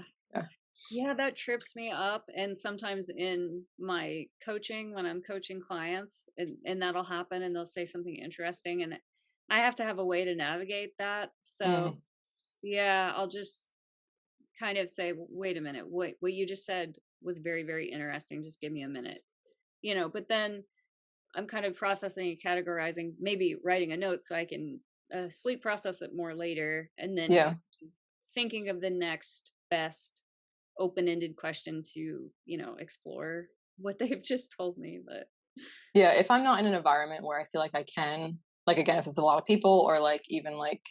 Speaker 2: Yeah, that trips me up. And sometimes in my coaching, when I'm coaching clients, and that'll happen and they'll say something interesting, and I have to have a way to navigate that. So,
Speaker 3: Mm,
Speaker 2: yeah, I'll just kind of say, wait a minute, what you just said was very, very interesting. Just give me a minute, but then I'm kind of processing and categorizing, maybe writing a note so I can sleep process it more later, and then
Speaker 3: yeah.
Speaker 2: thinking of the next best open-ended question to explore what they've just told me. But
Speaker 3: Yeah, if I'm not in an environment where I feel like I can, like again, if it's a lot of people or like even like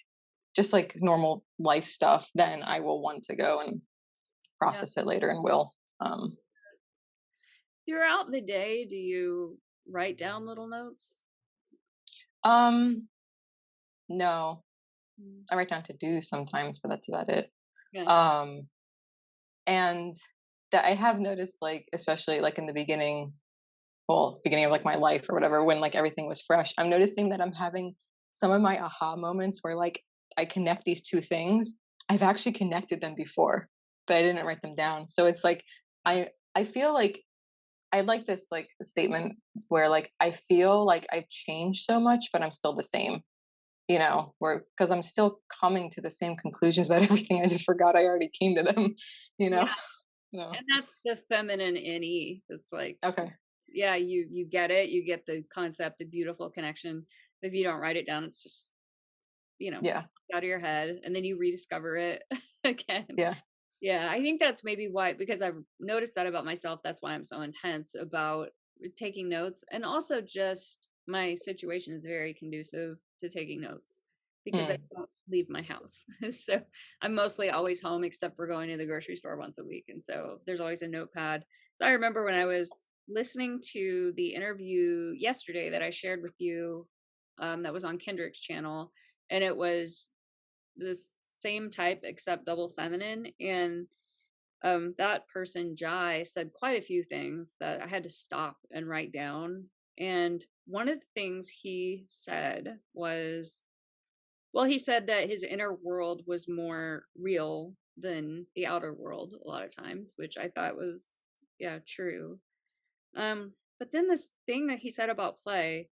Speaker 3: just like normal life stuff, then I will want to go and
Speaker 2: yeah,
Speaker 3: process it later and will. Um,
Speaker 2: throughout the day, do you write down little notes?
Speaker 3: um, No,
Speaker 2: Mm.
Speaker 3: I write down to do sometimes, but that's about it.
Speaker 2: Yeah.
Speaker 3: Um, and that I have noticed, like, especially like in the beginning, well, beginning of like my life or whatever, when like everything was fresh, I'm noticing that I'm having some of my aha moments where like I connect these two things. I've actually connected them before, but I didn't write them down. So it's like I feel like I like this like statement where like I feel like I've changed so much, but I'm still the same. Where because I'm still coming to the same conclusions about everything. I just forgot I already came to them. You
Speaker 2: Yeah.
Speaker 3: know. No.
Speaker 2: And that's the feminine NE. It's like,
Speaker 3: Okay.
Speaker 2: yeah, you get it, you get the concept, the beautiful connection. If you don't write it down, it's just,
Speaker 3: Yeah.
Speaker 2: out of your head, and then you rediscover it again.
Speaker 3: Yeah.
Speaker 2: Yeah, I think that's maybe why, because I've noticed that about myself. That's why I'm so intense about taking notes. And also, just my situation is very conducive to taking notes because I
Speaker 3: Mm.
Speaker 2: don't leave my house. So I'm mostly always home except for going to the grocery store once a week. And so there's always a notepad. So I remember when I was listening to the interview yesterday that I shared with you, that was on Kendrick's channel, and it was this same type except double feminine. And that person Jai said quite a few things that I had to stop and write down. And one of the things he said was, well, he said that his inner world was more real than the outer world a lot of times, which I thought was, yeah, true. But then this thing that he said about play,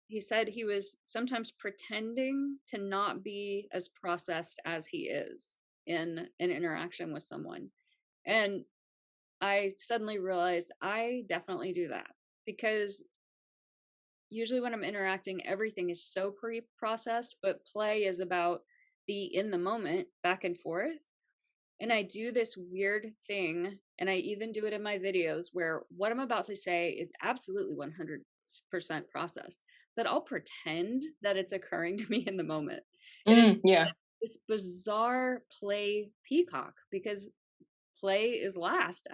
Speaker 2: he said he was sometimes pretending to not be as processed as he is in an interaction with someone. And I suddenly realized I definitely do that, because usually when I'm interacting, everything is so pre-processed, but play is about the in the moment back and forth. And I do this weird thing, and I even do it in my videos, where what I'm about to say is absolutely 100% processed, but I'll pretend that it's occurring to me in the moment. It is
Speaker 3: Yeah.
Speaker 2: this bizarre play peacock, because play is last.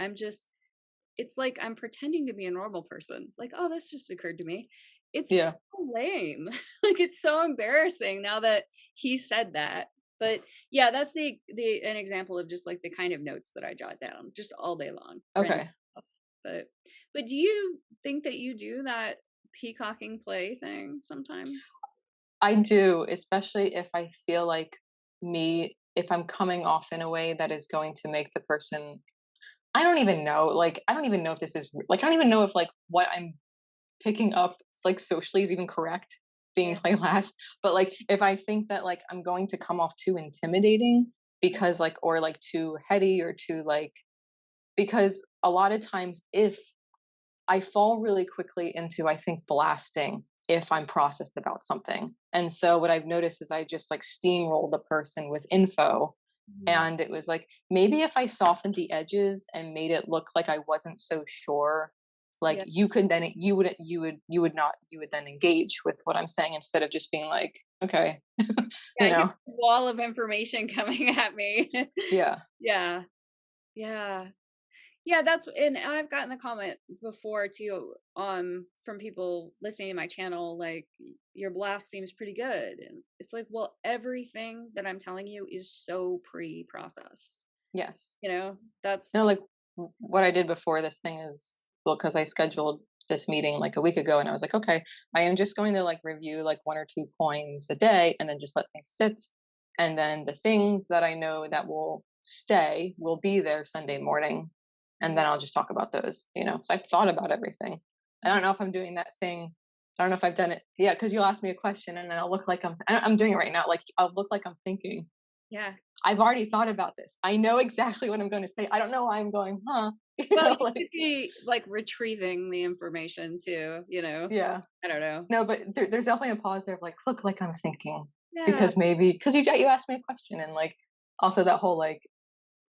Speaker 2: It's like I'm pretending to be a normal person. Like, oh, this just occurred to me. It's
Speaker 3: Yeah.
Speaker 2: so lame. Like, it's so embarrassing now that he said that. But yeah, that's the an example of just like the kind of notes that I jot down just all day long. Random
Speaker 3: Okay.
Speaker 2: stuff. But do you think that you do that peacocking play thing sometimes?
Speaker 3: I do, especially if I feel like if I'm coming off in a way that is going to make the person, I don't even know, like, I don't even know if this is, like, I don't even know if, like, what I'm picking up, like, socially is even correct being
Speaker 2: Yeah.
Speaker 3: play last. But, like, if I think that, like, I'm going to come off too intimidating because, like, or, like, too heady or too, like, because a lot of times if I fall really quickly into, I think, blasting if I'm processed about something. And so what I've noticed is I just like steamroll the person with info.
Speaker 2: Mhm.
Speaker 3: And it was like, maybe if I softened the edges and made it look like I wasn't so sure, like
Speaker 2: Yeah.
Speaker 3: you would not, you would then engage with what I'm saying instead of just being like, okay,
Speaker 2: Yeah,
Speaker 3: you
Speaker 2: here's
Speaker 3: know?
Speaker 2: a wall of information coming at me.
Speaker 3: Yeah.
Speaker 2: Yeah. Yeah. Yeah, and I've gotten the comment before too, from people listening to my channel, like, your blast seems pretty good. And it's like, well, everything that I'm telling you is so pre-processed.
Speaker 3: Yes.
Speaker 2: You know,
Speaker 3: No,
Speaker 2: that's
Speaker 3: like what I did before this thing is, well, because I scheduled this meeting like a week ago and I was like, okay, I am just going to like review like one or two coins a day and then just let things sit. And then the things that I know that will stay will be there Sunday morning. And then I'll just talk about those. So I've thought about everything. I don't know if I'm doing that thing. I don't know if I've done it. Yeah, because you'll ask me a question and then I'll look like I'm doing it right now. Like I'll look like I'm thinking.
Speaker 2: yeah.
Speaker 3: I've already thought about this. I know exactly what I'm going to say. I don't know why I'm going, huh?
Speaker 2: Well, you
Speaker 3: Like,
Speaker 2: could be like retrieving the information too,
Speaker 3: yeah.
Speaker 2: I don't know.
Speaker 3: No, but there's definitely a pause there of like, look, like I'm thinking
Speaker 2: Yeah.
Speaker 3: because you asked me a question and like also that whole like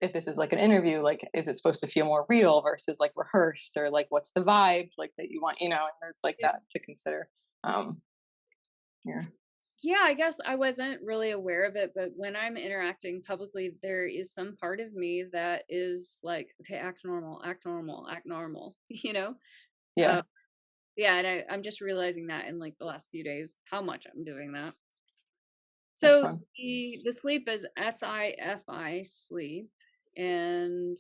Speaker 3: if this is like an interview, like is it supposed to feel more real versus like rehearsed or like what's the vibe like that you want, and there's like
Speaker 2: Yeah.
Speaker 3: that to consider. Yeah.
Speaker 2: Yeah, I guess I wasn't really aware of it, but when I'm interacting publicly, there is some part of me that is like, okay, act normal, act normal, act normal, Uh,
Speaker 3: Yeah.
Speaker 2: yeah, and I'm just realizing that in like the last few days, how much I'm doing that.
Speaker 3: That's
Speaker 2: So
Speaker 3: fun.
Speaker 2: the sleep is SiFi Sleep, and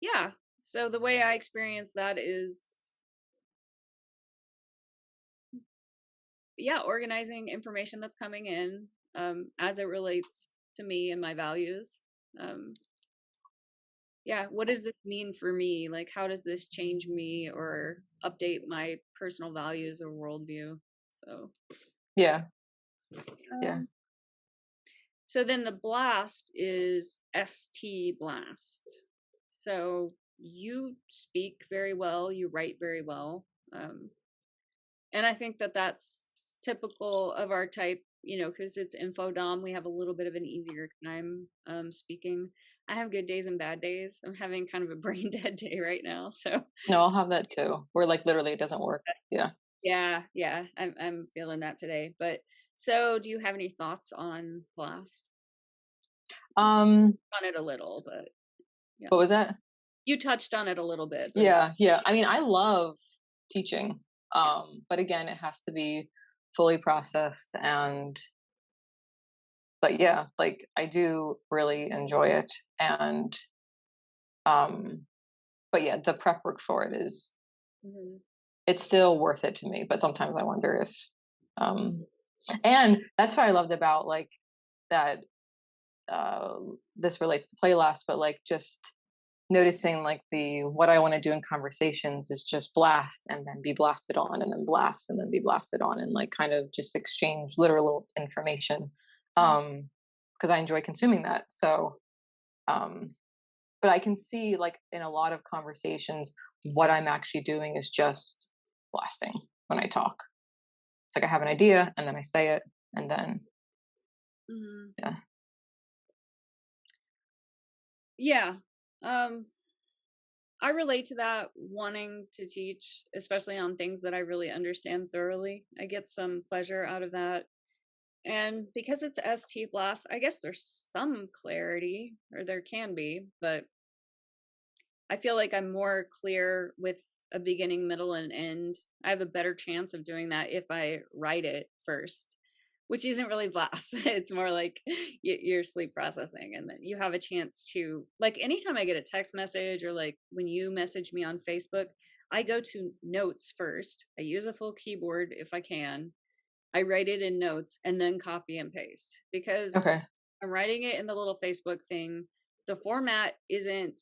Speaker 2: yeah. So the way I experience that is, yeah, organizing information that's coming in, as it relates to me and my values. Um, yeah, what does this mean for me? Like, how does this change me or update my personal values or worldview? So,
Speaker 3: Yeah. Yeah.
Speaker 2: um, so then the blast is ST blast. So you speak very well, you write very well. And I think that that's typical of our type, because it's infodom. We have a little bit of an easier time speaking. I have good days and bad days. I'm having kind of a brain dead day right now. So
Speaker 3: No, I'll have that too. Where like literally it doesn't work. Yeah.
Speaker 2: yeah, I'm feeling that today. But so do you have any thoughts on blast?
Speaker 3: Um,
Speaker 2: On it a little, but yeah.
Speaker 3: what was that?
Speaker 2: You touched on it a little bit, but
Speaker 3: Yeah, yeah. I mean, I love teaching. But again, it has to be fully processed and but yeah, like I do really enjoy it and um but yeah, the prep work for it is
Speaker 2: mhm.
Speaker 3: it's still worth it to me, but sometimes I wonder if um and that's what I loved about like that uh this relates to play last, but like just noticing like the what I want to do in conversations is just blast and then be blasted on and then blast and then be blasted on and like kind of just exchange literal information
Speaker 2: Mm,
Speaker 3: because I enjoy consuming that. So um but I can see like in a lot of conversations what I'm actually doing is just blasting when I talk. It's like I have an idea and then I say it and then
Speaker 2: mhm.
Speaker 3: yeah.
Speaker 2: Yeah. Um, I relate to that wanting to teach, especially on things that I really understand thoroughly. I get some pleasure out of that. And because it's ST Blast, I guess there's some clarity, or there can be, but I feel like I'm more clear with a beginning, middle, and end. I have a better chance of doing that if I write it first, which isn't really blast. It's more like you're sleep processing, and then you have a chance to, like, anytime I get a text message or like when you message me on Facebook, I go to notes first. I use a full keyboard if I can. I write it in notes and then copy and paste because
Speaker 3: Okay.
Speaker 2: I'm writing it in the little Facebook thing. The format isn't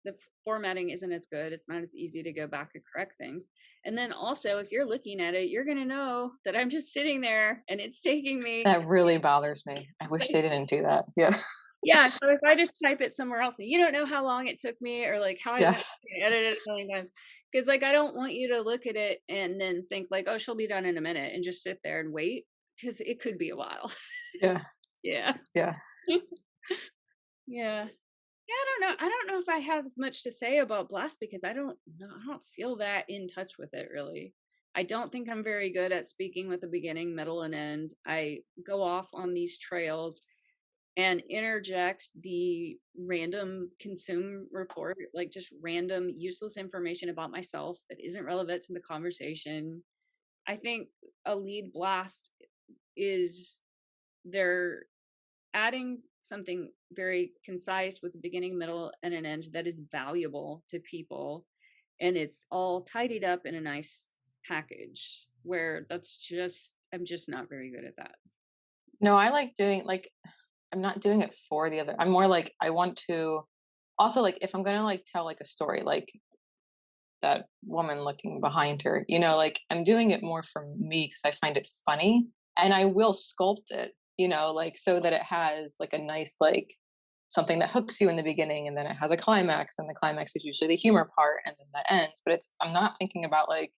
Speaker 2: the formatting isn't as good. It's not as easy to go back and correct things. And then also if you're looking at it, you're gonna know that I'm just sitting there and it's taking me
Speaker 3: That really bothers me. I wish
Speaker 2: like,
Speaker 3: they didn't do that. Yeah.
Speaker 2: yeah, so if I just type it somewhere else, and you don't know how long it took me or like how I went
Speaker 3: Yes.
Speaker 2: and edited it a million times. Because like I don't want you to look at it and then think like, oh, she'll be done in a minute and just sit there and wait. Because it could be a while.
Speaker 3: Yeah.
Speaker 2: Yeah.
Speaker 3: Yeah.
Speaker 2: Yeah. Yeah, I don't know. I don't know if I have much to say about Blast because I don't know. I don't feel that in touch with it really. I don't think I'm very good at speaking with a beginning, middle, and end. I go off on these trails and interject the random consume report, like just random useless information about myself that isn't relevant to the conversation. I think a lead blast is they're adding something very concise with a beginning, middle, and an end that is valuable to people. And it's all tidied up in a nice package where I'm just not very good at that.
Speaker 3: No, I like doing like I'm not doing it for the other. I'm more like I want to also like if I'm gonna like tell like a story, like that woman looking behind her, like I'm doing it more for me because I find it funny and I will sculpt it, like so that it has like a nice like something that hooks you in the beginning and then it has a climax and the climax is usually the humor part and then that ends. But I'm not thinking about like,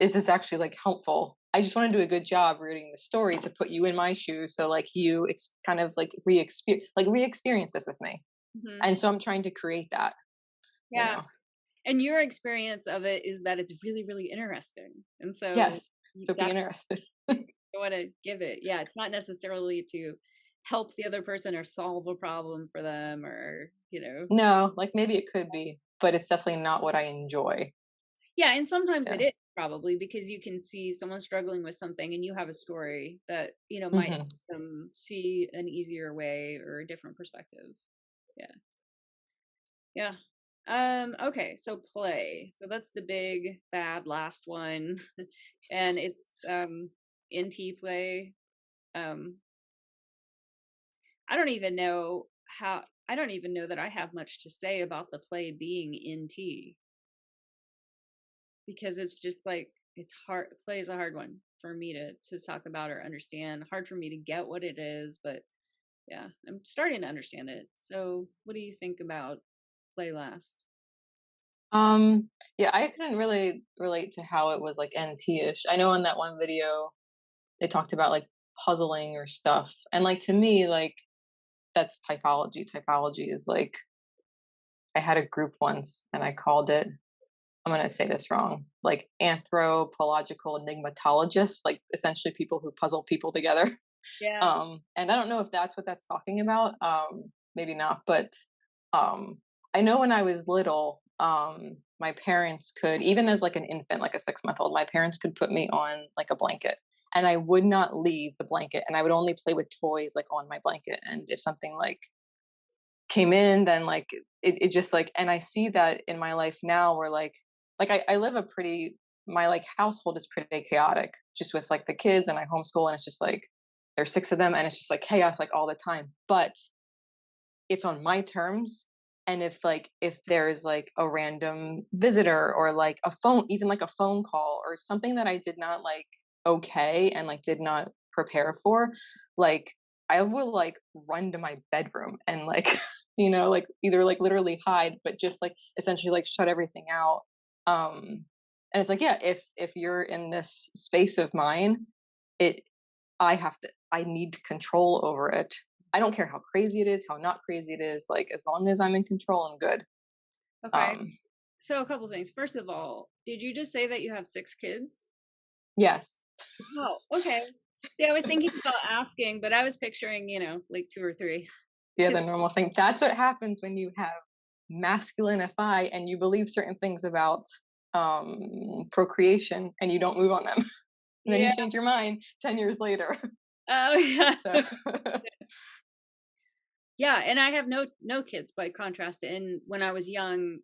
Speaker 3: is this actually like helpful? I just want to do a good job reading the story to put you in my shoes. So like you kind of like re-experience this with me.
Speaker 2: Hmm.
Speaker 3: And so I'm trying to create that, you
Speaker 2: Yeah.
Speaker 3: know?
Speaker 2: And your experience of it is that it's really, really interesting. And so
Speaker 3: Yes. So be
Speaker 2: that's
Speaker 3: interested.
Speaker 2: what I want to give it. Yeah. It's not necessarily to help the other person or solve a problem for them or.
Speaker 3: No, like maybe it could be, but it's definitely not what I enjoy.
Speaker 2: Yeah. And sometimes
Speaker 3: Yeah.
Speaker 2: it is. probably, because you can see someone struggling with something and you have a story that, might
Speaker 3: Hmm.
Speaker 2: help them see an easier way or a different perspective. Yeah. Yeah. Okay, so play. So that's the big bad last one. And it's NT play. Um I don't even know I don't even know that I have much to say about the play being NT, because it's just like it's hard. Play is a hard one for me to talk about or understand. Hard for me to get what it is, but yeah, I'm starting to understand it. So, what do you think about play last?
Speaker 3: Yeah, I couldn't really relate to how it was like NT-ish. I know in that one video they talked about like puzzling or stuff. And like to me, like that's typology. Typology is like I had a group once and I called it, I'm gonna say this wrong, like anthropological enigmatologists, like essentially people who puzzle people together.
Speaker 2: Yeah.
Speaker 3: And I don't know if that's what that's talking about. Maybe not, but um I know when I was little, my parents could, even as like an infant, like a 6 month old, my parents could put me on like a blanket and I would not leave the blanket and I would only play with toys like on my blanket. And if something like came in, then like it just like, and I see that in my life now where like I live a pretty, my like household is pretty chaotic just with like the kids, and I homeschool, and it's just like there's 6 of them and it's just like chaos like all the time, but it's on my terms. And if there's like a random visitor or like a phone, even like a phone call or something that I did not like okay and like did not prepare for, like I will like run to my bedroom and like like either like literally hide, but just like essentially like shut everything out. And it's like, yeah, if you're in this space of mine, it I need control over it. I don't care how crazy it is, how not crazy it is. Like as long as I'm in control, I'm good.
Speaker 2: Okay.
Speaker 3: Um,
Speaker 2: So a couple things. First of all, did you just say that you have 6 kids?
Speaker 3: yes.
Speaker 2: Oh, okay. See, I was thinking about asking, but I was picturing, like 2 or 3.
Speaker 3: The other
Speaker 2: Because
Speaker 3: normal thing. That's what happens when you have masculine FI and you believe certain things about procreation and you don't move on them. And then you
Speaker 2: yeah.
Speaker 3: change your mind 10 years later.
Speaker 2: Oh yeah.
Speaker 3: So
Speaker 2: Yeah, and I have no kids by contrast. And when I was young,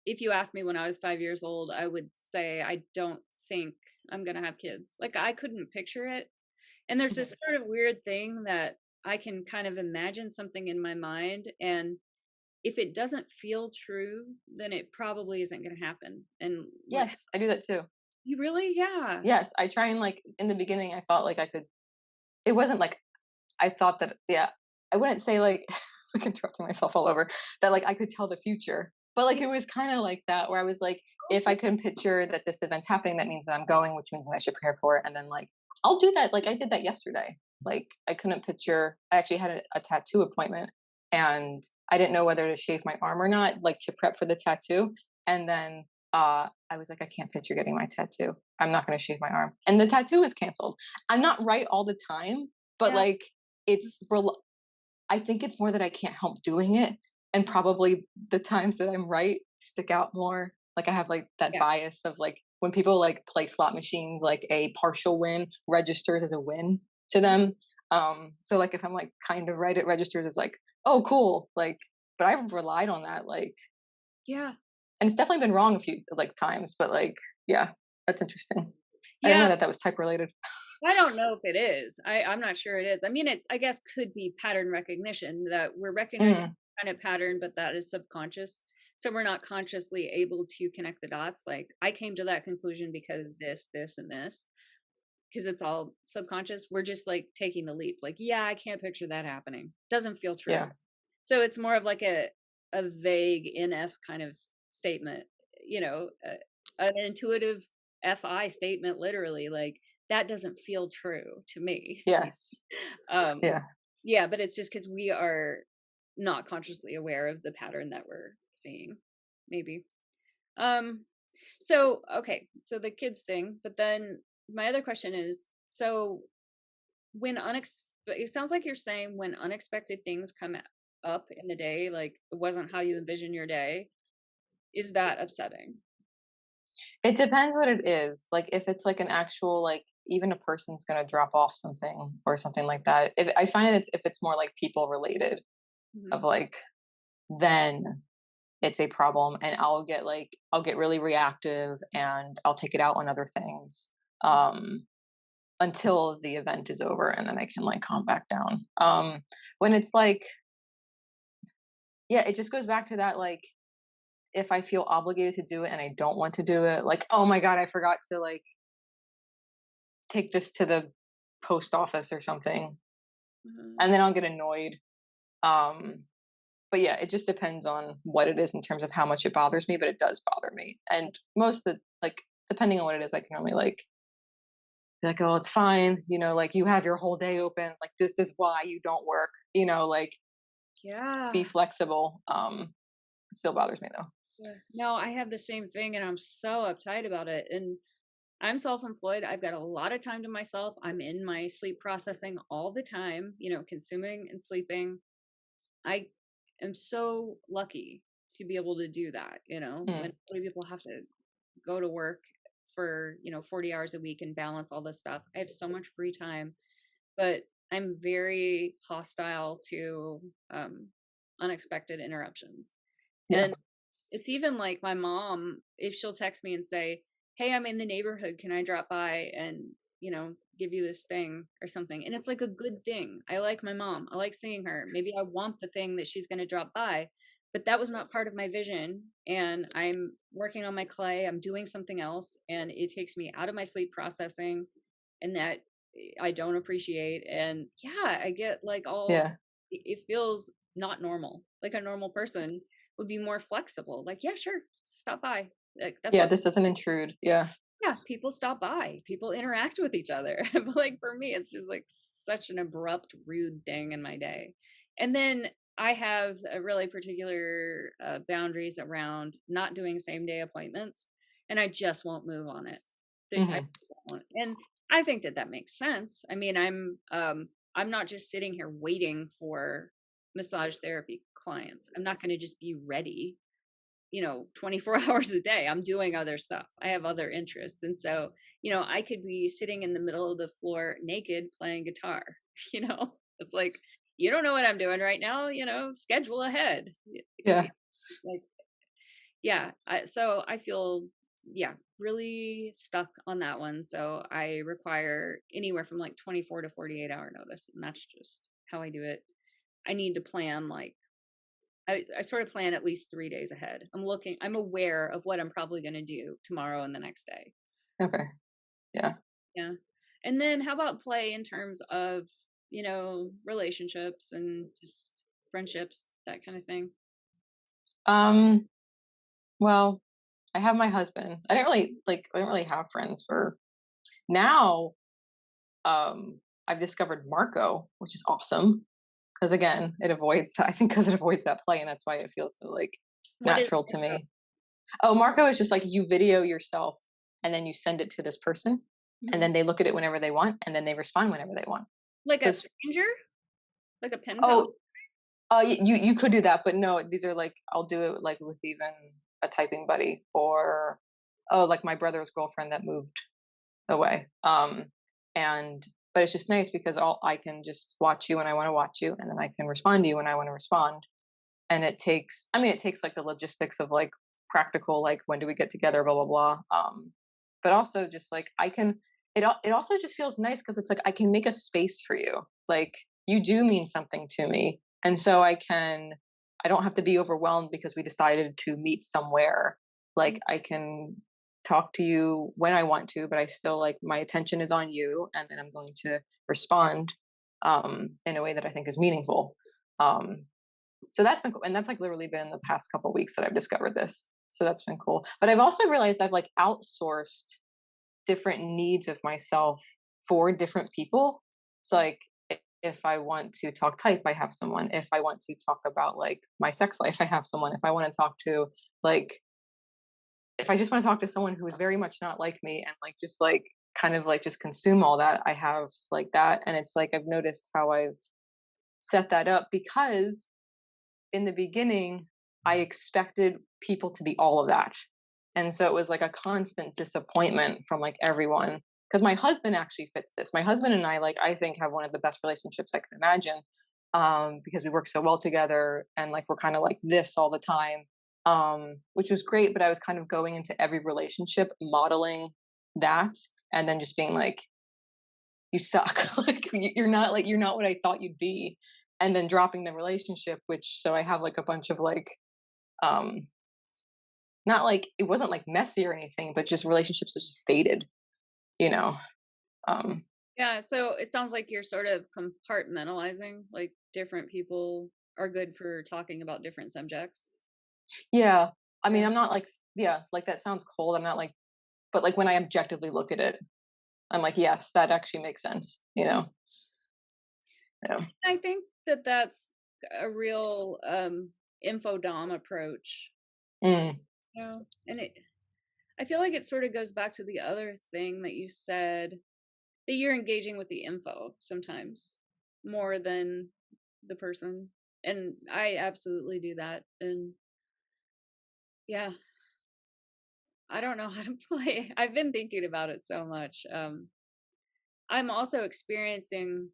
Speaker 2: if you asked me when I was 5 years old, I would say I don't think I'm gonna have kids. Like I couldn't picture it. And there's this sort of weird thing that I can kind of imagine something in my mind, and if it doesn't feel true, then it probably isn't gonna happen. And
Speaker 3: yes, I do that too.
Speaker 2: you really, yeah,
Speaker 3: Yes, I try and like in the beginning I thought like I could, it wasn't like I thought that, yeah, I wouldn't say like like interrupting myself all over, that like I could tell the future. But like it was kind of like that where I was like, if I can picture that this event's happening, that means that I'm going, which means that I should prepare for it. And then like I'll do that. Like I did that yesterday. Like I couldn't picture, I actually had a tattoo appointment and I didn't know whether to shave my arm or not, like to prep for the tattoo. And then I was like, I can't picture getting my tattoo. I'm not going to shave my arm. And the tattoo is canceled. I'm not right all the time, but
Speaker 2: yeah,
Speaker 3: like it's I think it's more that I can't help doing it, and probably the times that I'm right stick out more. Like I have like that
Speaker 2: yeah,
Speaker 3: bias of like when people like play slot machines, like a partial win registers as a win to them. So like if I'm like kind of right, it registers as like, oh cool, like, but I've relied on that like,
Speaker 2: yeah,
Speaker 3: and it's definitely been wrong a few like times, but like yeah, that's interesting. I didn't
Speaker 2: yeah.
Speaker 3: know that that was type related.
Speaker 2: I don't know if it is. I'm not sure it is. I mean, it I guess could be pattern recognition, that we're recognizing
Speaker 3: Mm,
Speaker 2: kind of pattern, but that is subconscious. So we're not consciously able to connect the dots. Like I came to that conclusion because this, and this, because it's all subconscious. We're just like taking the leap. Like, yeah, I can't picture that happening. Doesn't feel true.
Speaker 3: yeah,
Speaker 2: So it's more of like a vague NF kind of statement, an intuitive FI statement, literally. Like that doesn't feel true to me.
Speaker 3: yes,
Speaker 2: um,
Speaker 3: yeah.
Speaker 2: yeah, but it's just because we are not consciously aware of the pattern that we're seeing, maybe. Um, so okay, so the kids thing, but then my other question is, so when it sounds like you're saying when unexpected things come up in the day, like it wasn't how you envision your day, is that upsetting?
Speaker 3: It depends what it is. Like if it's like an actual like even a person's gonna drop off something or something like that. If I find it if it's more like people related
Speaker 2: Mhm.
Speaker 3: of like then it's a problem and I'll get really reactive and I'll take it out on other things until the event is over and then I can like calm back down. When it's like yeah, it just goes back to that like if I feel obligated to do it and I don't want to do it, like, oh my God, I forgot to like take this to the post office or something.
Speaker 2: Mhm.
Speaker 3: And then I'll get annoyed. Um, but yeah, it just depends on what it is in terms of how much it bothers me, but it does bother me. And most of the like depending on what it is, I can only like be like, oh, it's fine, you know, like you have your whole day open, like this is why you don't work, you know, like be
Speaker 2: Yeah.
Speaker 3: flexible. It still bothers me though.
Speaker 2: Yeah. No, I have the same thing and I'm so uptight about it. And I'm self-employed. I've got a lot of time to myself. I'm in my sleep processing all the time, consuming and sleeping. I am so lucky to be able to do that, when
Speaker 3: Mm,
Speaker 2: other people have to go to work for, 40 hours a week and balance all this stuff. I have so much free time, but I'm very hostile to unexpected interruptions.
Speaker 3: yeah.
Speaker 2: And it's even like my mom, if she'll text me and say, "Hey, I'm in the neighborhood. Can I drop by and, give you this thing or something?" And it's like a good thing. I like my mom. I like seeing her. Maybe I want the thing that she's going to drop by, but that was not part of my vision. And I'm working on my clay. I'm doing something else. And it takes me out of my sleep processing and that I don't appreciate. And yeah, I get like
Speaker 3: Yeah.
Speaker 2: it feels not normal. Like a normal person would be more flexible. Like, yeah, sure, stop by. Like that's
Speaker 3: Yeah,
Speaker 2: all.
Speaker 3: this doesn't intrude. Yeah.
Speaker 2: Yeah, people stop by. People interact with each other. But like for me, it's just like such an abrupt, rude thing in my day. And then I have a really particular boundaries around not doing same day appointments, and I just won't move on it. I
Speaker 3: Hmm.
Speaker 2: won't. And I think that that makes sense. I mean, I'm not just sitting here waiting for massage therapy clients. I'm not going to just be ready 24 hours a day. I'm doing other stuff. I have other interests. And so, I could be sitting in the middle of the floor naked playing guitar. It's like, you don't know what I'm doing right now, schedule ahead.
Speaker 3: Yeah.
Speaker 2: It's like, yeah. So I feel, yeah, really stuck on that one. So I require anywhere from like 24 to 48-hour notice. And that's just how I do it. I need to plan like, I sort of plan at least 3 days ahead. I'm aware of what I'm probably going to do tomorrow and the next day.
Speaker 3: Okay. Yeah.
Speaker 2: Yeah. And then how about play in terms of, relationships and just friendships, that kind of thing?
Speaker 3: Um, well, I have my husband. I don't really have friends for now. I've discovered Marco, which is awesome. Because again, it avoids I think because it avoids that play, and that's why it feels so like
Speaker 2: What is
Speaker 3: natural to me. Oh, Marco is just like you video yourself and then you send it to this person, and
Speaker 2: Mhm.
Speaker 3: then they look at it whenever they want, and then they respond whenever they want.
Speaker 2: Like
Speaker 3: So,
Speaker 2: a stranger? Like a pen pal?
Speaker 3: oh, you could do that, but no, these are like I'll do it like with even a typing buddy or oh, like my brother's girlfriend that moved away. And but it's just nice because all I can just watch you when I want to watch you, and then I can respond to you when I want to respond. And it takes like the logistics of like practical, like when do we get together, blah blah blah. But also just like I can, it also just feels nice because it's like I can make a space for you. Like you do mean something to me, and so I don't have to be overwhelmed because we decided to meet somewhere. Like I can talk to you when I want to, but I still like my attention is on you, and then I'm going to respond in a way that I think is meaningful. Um, so that's been cool, and that's like literally been the past couple weeks that I've discovered this. So that's been cool. But I've also realized I've like outsourced different needs of myself for different people. So like if I want to talk type, I have someone. If I want to talk about like my sex life, I have someone. If I want to talk to like if I just want to talk to someone who is very much not like me and like just like kind of like just consume all that, I have like that. And it's like I've noticed how I've set that up because in the beginning I expected people to be all of that. And so it was like a constant disappointment from like everyone. Because my husband actually fits this. My husband and I, like, I think have one of the best relationships I could imagine, because we work so well together and like we're kind of like this all the time, which was great. But I was kind of going into every relationship modeling that, and then just being like, you suck. Like you're not what I thought you'd be. And then dropping the relationship, which, so I have like a bunch of like, not like, it wasn't like messy or anything, but just relationships that just faded, you know.
Speaker 2: Yeah, so it sounds like you're sort of compartmentalizing, like different people are good for talking about different subjects.
Speaker 3: Yeah. I mean,
Speaker 2: Yeah.
Speaker 3: I'm not like, yeah, like that sounds cold. I'm not like, but like when I objectively look at it, I'm like, yes, that actually makes sense, you know? Yeah.
Speaker 2: I think that that's a real infodom approach.
Speaker 3: Mm,
Speaker 2: You know, and I feel like it sort of goes back to the other thing that you said, that you're engaging with the info sometimes more than the person. And I absolutely do that. And yeah, I don't know how to play. I've been thinking about it so much. I'm also experiencing,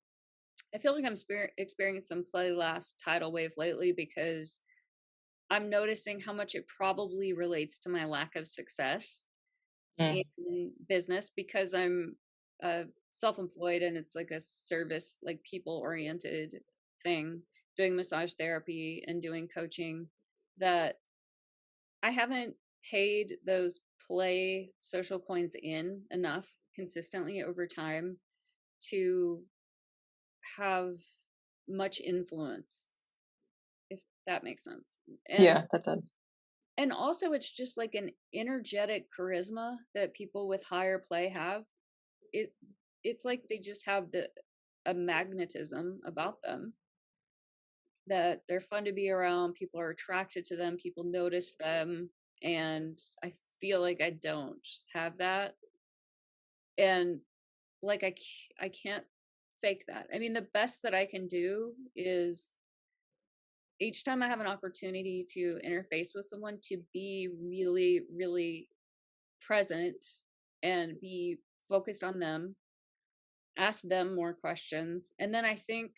Speaker 2: I feel like I'm experiencing some play last tidal wave lately, because I'm noticing how much it probably relates to my lack of success
Speaker 3: mm,
Speaker 2: in business, because I'm self-employed and it's like a service, like people oriented thing, doing massage therapy and doing coaching, that I haven't paid those play social coins in enough consistently over time to have much influence, if that makes sense.
Speaker 3: yeah, that does.
Speaker 2: And also it's just like an energetic charisma that people with higher play have. it it's like they just have a magnetism about them, that they're fun to be around, people are attracted to them, people notice them, and I feel like I don't have that. And like I can't fake that. I mean, the best that I can do is, each time I have an opportunity to interface with someone, to be really, really present and be focused on them, ask them more questions. And then I think,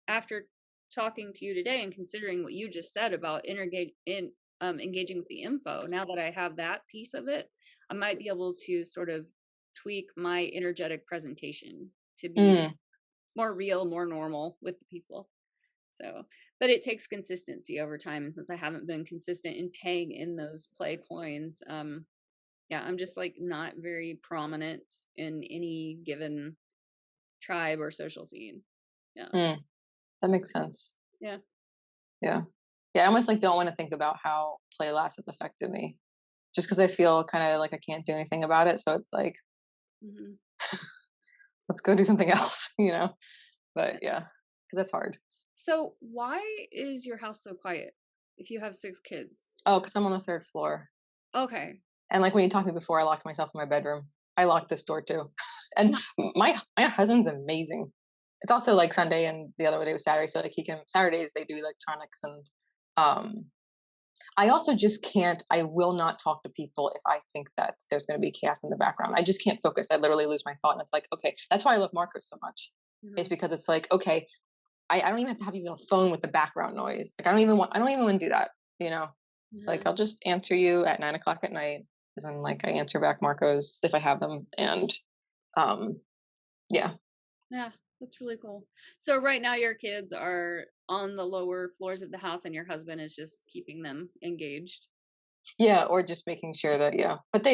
Speaker 2: after talking to you today and considering what you just said about engaging with the info, now that I have that piece of it, I might be able to sort of tweak my energetic presentation to be
Speaker 3: Mm,
Speaker 2: more real, more normal with the people. So, but it takes consistency over time. And since I haven't been consistent in paying in those play coins, yeah, I'm just like not very prominent in any given tribe or social scene. Yeah.
Speaker 3: mm, that makes sense.
Speaker 2: Yeah.
Speaker 3: Yeah. Yeah. I almost like don't want to think about how play last has affected me, just because I feel kind of like I can't do anything about it. So it's like,
Speaker 2: Hmm.
Speaker 3: let's go do something else, you know? But yeah, because that's hard.
Speaker 2: So why is your house so quiet if you have 6 kids?
Speaker 3: Oh, because I'm on the third floor.
Speaker 2: Okay.
Speaker 3: And like when you talked to me before, I locked myself in my bedroom. I locked this door too. And
Speaker 2: Yeah.
Speaker 3: my husband's amazing. It's also like Sunday and the other day was Saturday, so like he can, Saturdays they do electronics, and I also just can't, I will not talk to people if I think that there's going to be chaos in the background. I just can't focus. I literally lose my thought, and it's like, okay, that's why I love Marco so much. It's
Speaker 2: Hmm.
Speaker 3: because it's like, okay, I don't even have to have even a phone with the background noise. Like I don't even want to do that, you know? Like
Speaker 2: Hmm.
Speaker 3: I'll just answer you at 9 o'clock at night, is when like I answer back Marco's if I have them. And um yeah.
Speaker 2: Yeah, that's really cool. So right now your kids are on the lower floors of the house and your husband is just keeping them engaged.
Speaker 3: Yeah, or just making sure that, yeah. But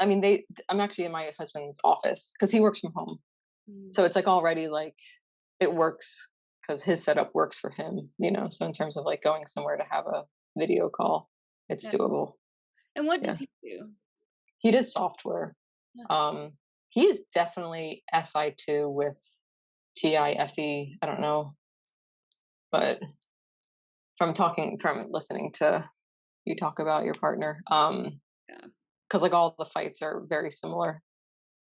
Speaker 3: I mean I'm actually in my husband's office because he works from home.
Speaker 2: Mm.
Speaker 3: So it's like already like it works because his setup works for him, you know. So in terms of like going somewhere to have a video call, it's
Speaker 2: Yeah.
Speaker 3: doable.
Speaker 2: And what
Speaker 3: Yeah.
Speaker 2: does he do?
Speaker 3: He does software.
Speaker 2: Yeah.
Speaker 3: He is definitely SI2 with TIFE. I don't know, but from listening to you talk about your partner,
Speaker 2: Yeah.
Speaker 3: because like all the fights are very similar.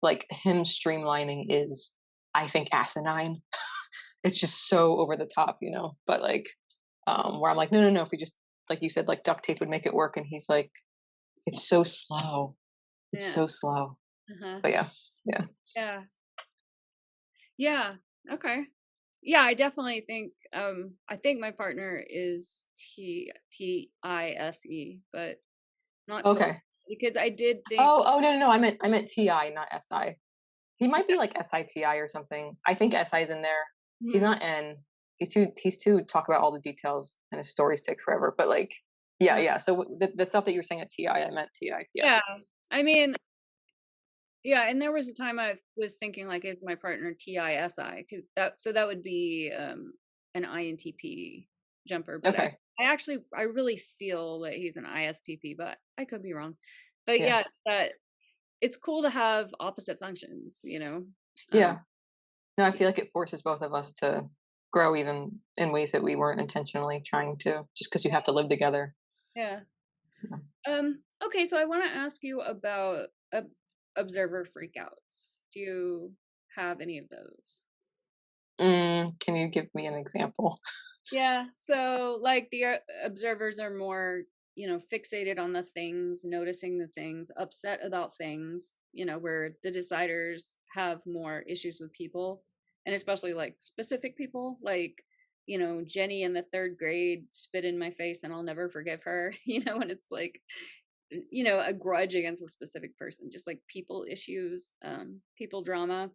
Speaker 3: Like him streamlining is, I think, asinine. It's just so over the top, you know. But like, where I'm like, no, no, no. If we just, like you said, like duct tape would make it work, and he's like, It's so slow. It's
Speaker 2: Yeah.
Speaker 3: so slow.
Speaker 2: Uh-huh.
Speaker 3: But yeah.
Speaker 2: Yeah. Yeah. Okay. Yeah, I definitely think I think my partner is TISE, but not totally,
Speaker 3: Okay.
Speaker 2: because I did think
Speaker 3: Oh no, I meant TI, not SI. He might be like SITI or something. I think SI's in there. He's
Speaker 2: mhm,
Speaker 3: not N. He's too talk about all the details and his stories take forever. But like, yeah,
Speaker 2: uh,
Speaker 3: yeah. So the stuff that you were saying at TI, I meant TI. Yeah.
Speaker 2: yeah. I mean, yeah, and there was a time I was thinking like is my partner TISI, because that would be an INTP jumper, but
Speaker 3: Okay.
Speaker 2: I really feel that he's an ISTP, but I could be wrong. But
Speaker 3: Yeah.
Speaker 2: yeah, that it's cool to have opposite functions, you know. Um
Speaker 3: Yeah. No, I feel like it forces both of us to grow even in ways that we weren't intentionally trying to, just because you have to live together.
Speaker 2: yeah.
Speaker 3: Yeah.
Speaker 2: Okay, so I want to ask you about observer freakouts. Do you have any of those?
Speaker 3: Can you give me an example?
Speaker 2: Yeah, so like the observers are more, fixated on the things, noticing the things, upset about things, where the deciders have more issues with people, and especially like specific people, like, Jenny in the third grade spit in my face and I'll never forgive her, and it's like, a grudge against a specific person, just like people issues, people drama.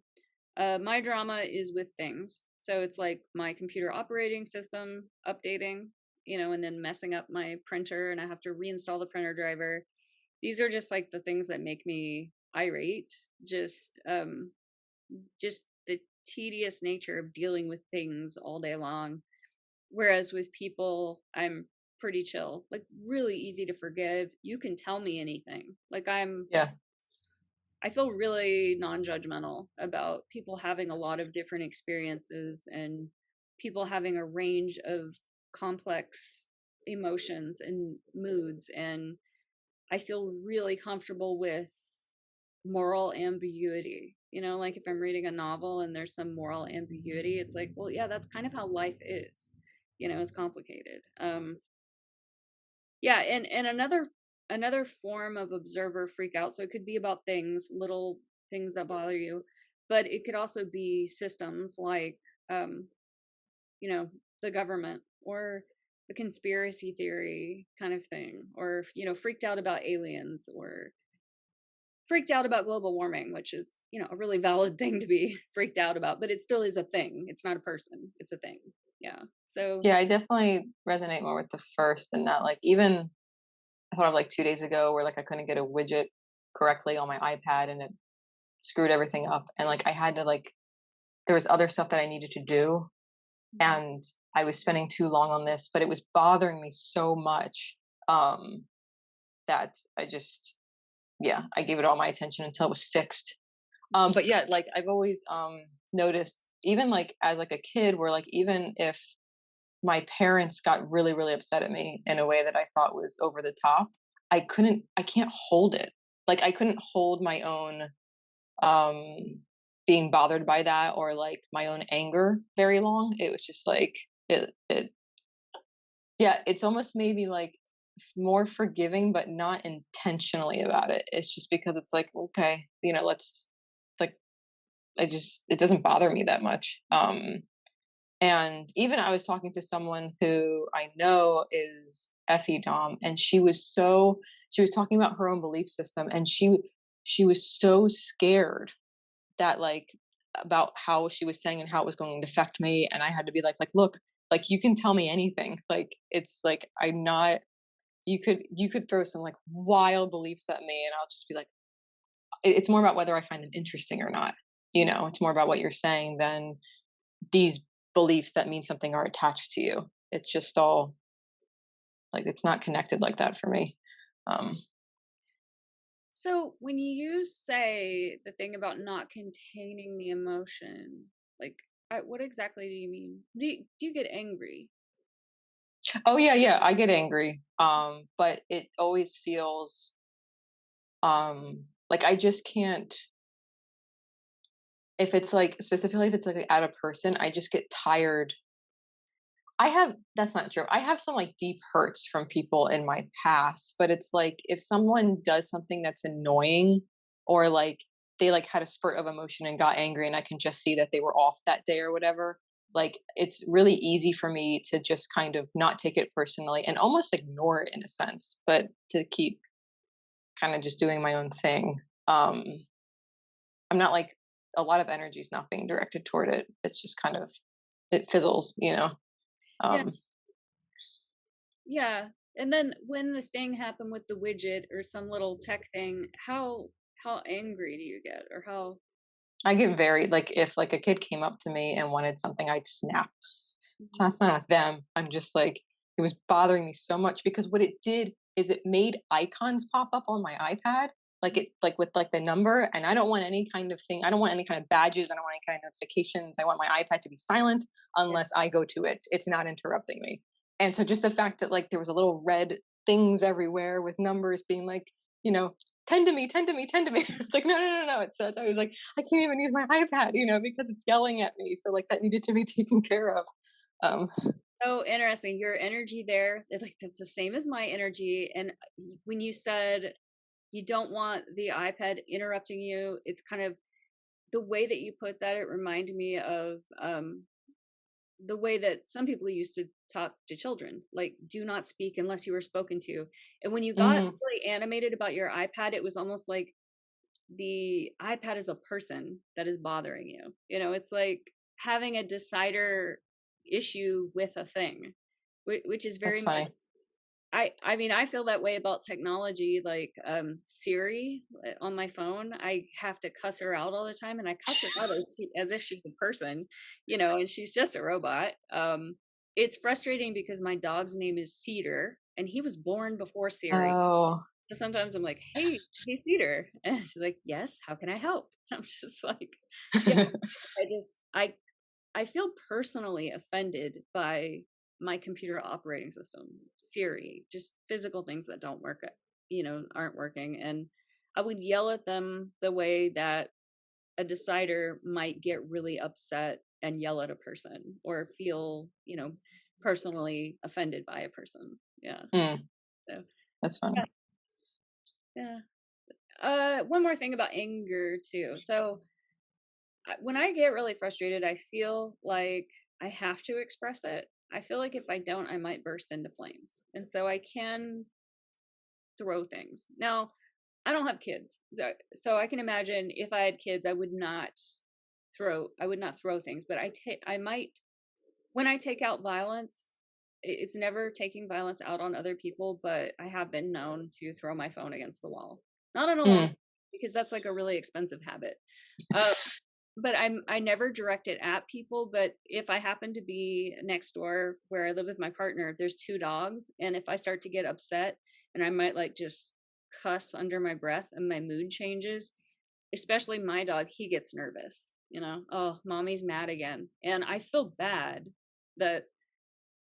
Speaker 2: My drama is with things. So it's like my computer operating system updating, and then messing up my printer and I have to reinstall the printer driver. These are just like the things that make me irate. Just the tedious nature of dealing with things all day long. Whereas with people, I'm pretty chill, like really easy to forgive. You can tell me anything. Like
Speaker 3: Yeah.
Speaker 2: I feel really non-judgmental about people having a lot of different experiences and people having a range of complex emotions and moods, and I feel really comfortable with moral ambiguity. Like if I'm reading a novel and there's some moral ambiguity, it's like, well, yeah, that's kind of how life is. It's complicated. Yeah, and another form of observer freak out. So it could be about things, little things that bother you, but it could also be systems like um, you know, the government or the conspiracy theory kind of thing, or freaked out about aliens or freaked out about global warming, which is, a really valid thing to be freaked out about, but it still is a thing. It's not a person, it's a thing. Yeah. So,
Speaker 3: Yeah, I definitely resonate more with the first, and that like even I thought of like 2 days ago where like I couldn't get a widget correctly on my iPad and it screwed everything up. And like I had to like there was other stuff that I needed to do
Speaker 2: mhm.
Speaker 3: and I was spending too long on this, but it was bothering me so much um that I just yeah, I gave it all my attention until it was fixed. But yeah, like I've always noticed even like as like a kid where like even if my parents got really, really upset at me in a way that I thought was over the top, I can't hold it. Like I couldn't hold my own being bothered by that or like my own anger very long. It was just like it yeah, it's almost maybe like more forgiving but not intentionally about it. It's just because it's like, okay, let's like I just it doesn't bother me that much. And even I was talking to someone who I know is FE Dom, and she was talking about her own belief system, and she was so scared that like about how she was saying and how it was going to affect me, and I had to be like look, like you can tell me anything, like it's like I'm not. You could throw some like wild beliefs at me, and I'll just be like, it's more about whether I find them interesting or not. It's more about what you're saying than these beliefs that mean something are attached to you. It's just all like it's not connected like that for me. Um,
Speaker 2: So when you say the thing about not containing the emotion, like what exactly do you mean? Do you get angry?
Speaker 3: oh yeah, yeah, I get angry. But it always feels like I just can't if it's like specifically if it's like at a person, I just get tired. that's not true. I have some like deep hurts from people in my past, but it's like if someone does something that's annoying, or like they like had a spurt of emotion and got angry and I can just see that they were off that day or whatever, like it's really easy for me to just kind of not take it personally and almost ignore it in a sense, but to keep kind of just doing my own thing. I'm not like, a lot of energy is not being directed toward it. It's just kind of, it fizzles, you know?
Speaker 2: Yeah.
Speaker 3: Um,
Speaker 2: Yeah. And then when the thing happened with the widget or some little tech thing, how angry do you get, or how?
Speaker 3: I get very, like, if like a kid came up to me and wanted something, I'd snap. So
Speaker 2: Mhm.
Speaker 3: that's not them. I'm just like, it was bothering me so much because what it did is it made icons pop up on my iPad, like it, like with like the number. And I don't want any kind of thing. I don't want any kind of badges. I don't want any kind of notifications. I want my iPad to be silent
Speaker 2: Yeah.
Speaker 3: unless I go to it. It's not interrupting me. And so just the fact that like there was a little red things everywhere with numbers being like, you know, tend to me, tend to me, tend to me. It's like, no, no, no, no. It's such, I was like, I can't even use my iPad, you know, because it's yelling at me. So like that needed to be taken care of. Um,
Speaker 2: Oh, interesting. Your energy there, it's the same as my energy. And when you said you don't want the iPad interrupting you, it's kind of the way that you put that. It reminded me of the way that some people used to talk to children, like do not speak unless you were spoken to. And when you got
Speaker 3: mm,
Speaker 2: really animated about your iPad, it was almost like the iPad is a person that is bothering you. You know, it's like having a decider issue with a thing, which is
Speaker 3: that's
Speaker 2: very much.
Speaker 3: funny.
Speaker 2: I mean, I feel that way about technology, like Siri on my phone. I have to cuss her out all the time, and I cuss her out as if she's a person, you know, and she's just a robot. It's frustrating because my dog's name is Cedar, and he was born before Siri.
Speaker 3: Oh,
Speaker 2: So sometimes I'm like, hey, Cedar. And she's like, yes, how can I help? I'm just like, yeah, I feel personally offended by my computer operating system, Siri, just physical things that don't work, you know, aren't working. And I would yell at them the way that a decider might get really upset and yell at a person or feel, you know, personally offended by a person. Yeah.
Speaker 3: mm,
Speaker 2: So,
Speaker 3: that's funny.
Speaker 2: yeah. Yeah. One more thing about anger too. So when I get really frustrated, I feel like I have to express it. I feel like if I don't, I might burst into flames. And so I can throw things. Now, I don't have kids. So I can imagine if I had kids, I would not throw things, but I might, when I take out violence, it's never taking violence out on other people, but I have been known to throw my phone against the wall. Not in a long,
Speaker 3: Mm,
Speaker 2: because that's like a really expensive habit. Uh, but I never direct it at people. But if I happen to be next door where I live with my partner, there's two dogs, and if I start to get upset, and I might like just cuss under my breath, and my mood changes, especially my dog, he gets nervous. You know, oh, mommy's mad again, and I feel bad that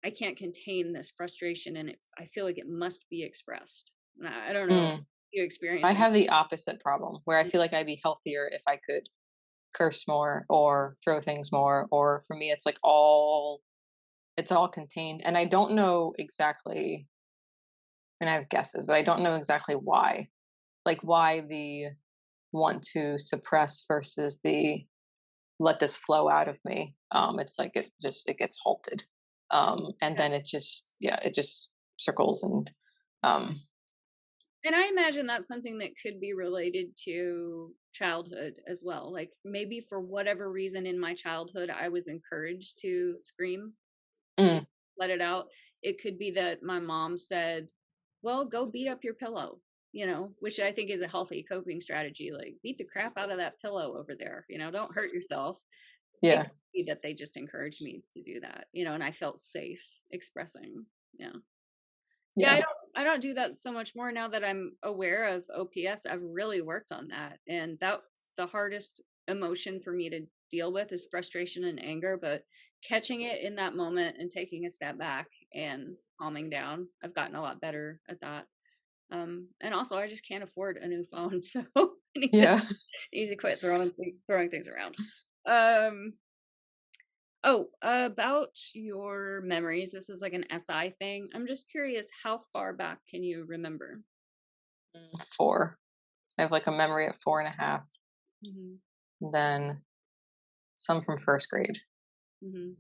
Speaker 2: I can't contain this frustration, and I feel like it must be expressed. And I don't know.
Speaker 3: mm.
Speaker 2: You
Speaker 3: I
Speaker 2: experience any?
Speaker 3: have the opposite problem where I feel like I'd be healthier if I could curse more or throw things more. Or for me, it's like it's all contained. And I don't know exactly, and I have guesses, but I don't know exactly why. Like why the want to suppress versus the let this flow out of me. It's like it gets halted. And then it just, yeah, it just circles and um
Speaker 2: And I imagine that's something that could be related to childhood as well. Like maybe for whatever reason in my childhood, I was encouraged to scream,
Speaker 3: mm,
Speaker 2: let it out. It could be that my mom said, well, go beat up your pillow, you know, which I think is a healthy coping strategy. Like beat the crap out of that pillow over there, you know, don't hurt yourself. It
Speaker 3: yeah,
Speaker 2: could be that they just encouraged me to do that, you know, and I felt safe expressing. Yeah. Yeah,
Speaker 3: yeah,
Speaker 2: I don't do that so much more now that I'm aware of OPS. I've really worked on that. And that's the hardest emotion for me to deal with is frustration and anger, but catching it in that moment and taking a step back and calming down. I've gotten a lot better at that. And also I just can't afford a new phone, so I
Speaker 3: yeah.
Speaker 2: need to quit throwing things around. Um Oh, about your memories. This is like an SI thing. I'm just curious, how far back can you remember?
Speaker 3: 4. I have like a memory at 4.5.
Speaker 2: Hmm.
Speaker 3: Then some from first grade.
Speaker 2: Hmm.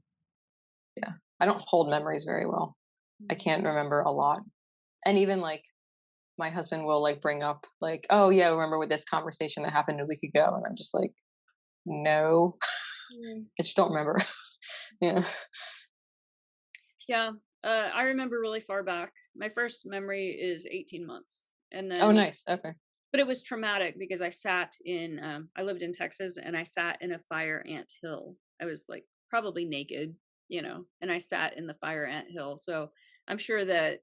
Speaker 3: Yeah. I don't hold memories very well. I can't remember a lot. And even like my husband will like bring up like, oh yeah, remember with this conversation that happened a week ago? And I'm just like, no,
Speaker 2: Mm.
Speaker 3: I just don't remember. Yeah.
Speaker 2: Yeah, I remember really far back. My first memory is 18 months. And
Speaker 3: Oh,
Speaker 2: then,
Speaker 3: nice. Okay.
Speaker 2: but it was traumatic because I lived in Texas and I sat in a fire ant hill. I was like probably naked, and I sat in the fire ant hill. So I'm sure that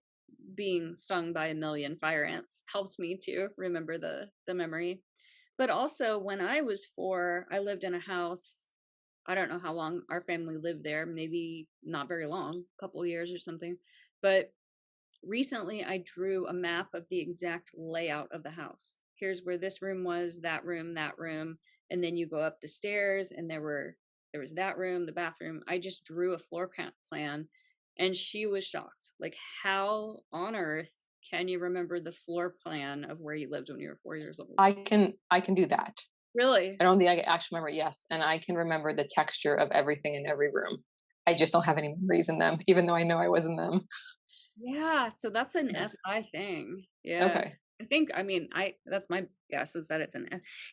Speaker 2: being stung by a million fire ants helped me to remember the memory. But also when I was 4, I lived in a house. I don't know how long our family lived there, maybe not very long, a couple years or something. But recently I drew a map of the exact layout of the house. Here's where this room was, that room, and then you go up the stairs and there was that room, the bathroom. I just drew a floor plan and she was shocked. Like, how on earth can you remember the floor plan of where you lived when you were 4 years old?
Speaker 3: I can do that.
Speaker 2: Really?
Speaker 3: I don't think I can actually remember. Yes, and I can remember the texture of everything in every room. I just don't have any memories in them, even though I know I was in them.
Speaker 2: Yeah, so that's an
Speaker 3: Yeah.
Speaker 2: SI thing. Yeah.
Speaker 3: Okay.
Speaker 2: I mean, that's my guess is that it's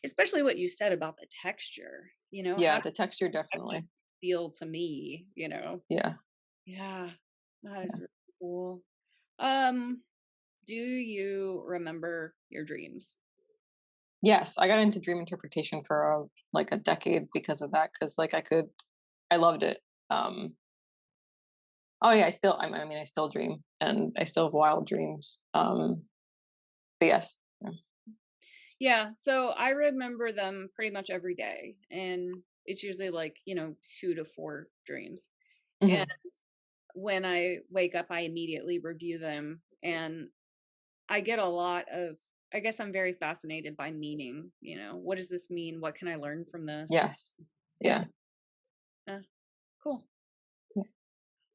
Speaker 2: especially what you said about the texture, how
Speaker 3: Yeah, the texture
Speaker 2: does it
Speaker 3: definitely.
Speaker 2: feel to me?
Speaker 3: Yeah.
Speaker 2: Yeah, that is
Speaker 3: Yeah.
Speaker 2: really cool. Um, do you remember your dreams?
Speaker 3: Yes, I got into dream interpretation for like a decade because of that. Because like I loved it. Um, oh yeah, I mean, I still dream and I still have wild dreams. But yes, yeah.
Speaker 2: Yeah, so I remember them pretty much every day, and it's usually like, 2 to 4 dreams. And
Speaker 3: Mhm.
Speaker 2: when I wake up, I immediately review them, and I get a lot of, I guess I'm very fascinated by meaning, what does this mean? What can I learn from this?
Speaker 3: Yes,
Speaker 2: Yeah,
Speaker 3: yeah.
Speaker 2: cool.
Speaker 3: Yeah.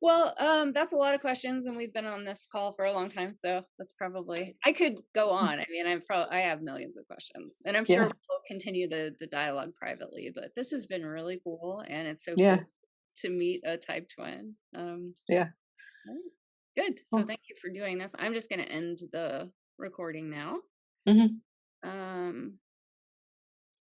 Speaker 2: Well, that's a lot of questions, and we've been on this call for a long time, so that's probably, I could go on. I mean, I have millions of questions, and I'm sure
Speaker 3: Yeah.
Speaker 2: we'll continue the dialogue privately. But this has been really cool, and it's so cool
Speaker 3: Yeah.
Speaker 2: to meet a type twin.
Speaker 3: Yeah.
Speaker 2: Right. Good. So
Speaker 3: Oh.
Speaker 2: thank you for doing this. I'm just going to end the recording now.
Speaker 3: Mhm.
Speaker 2: Um,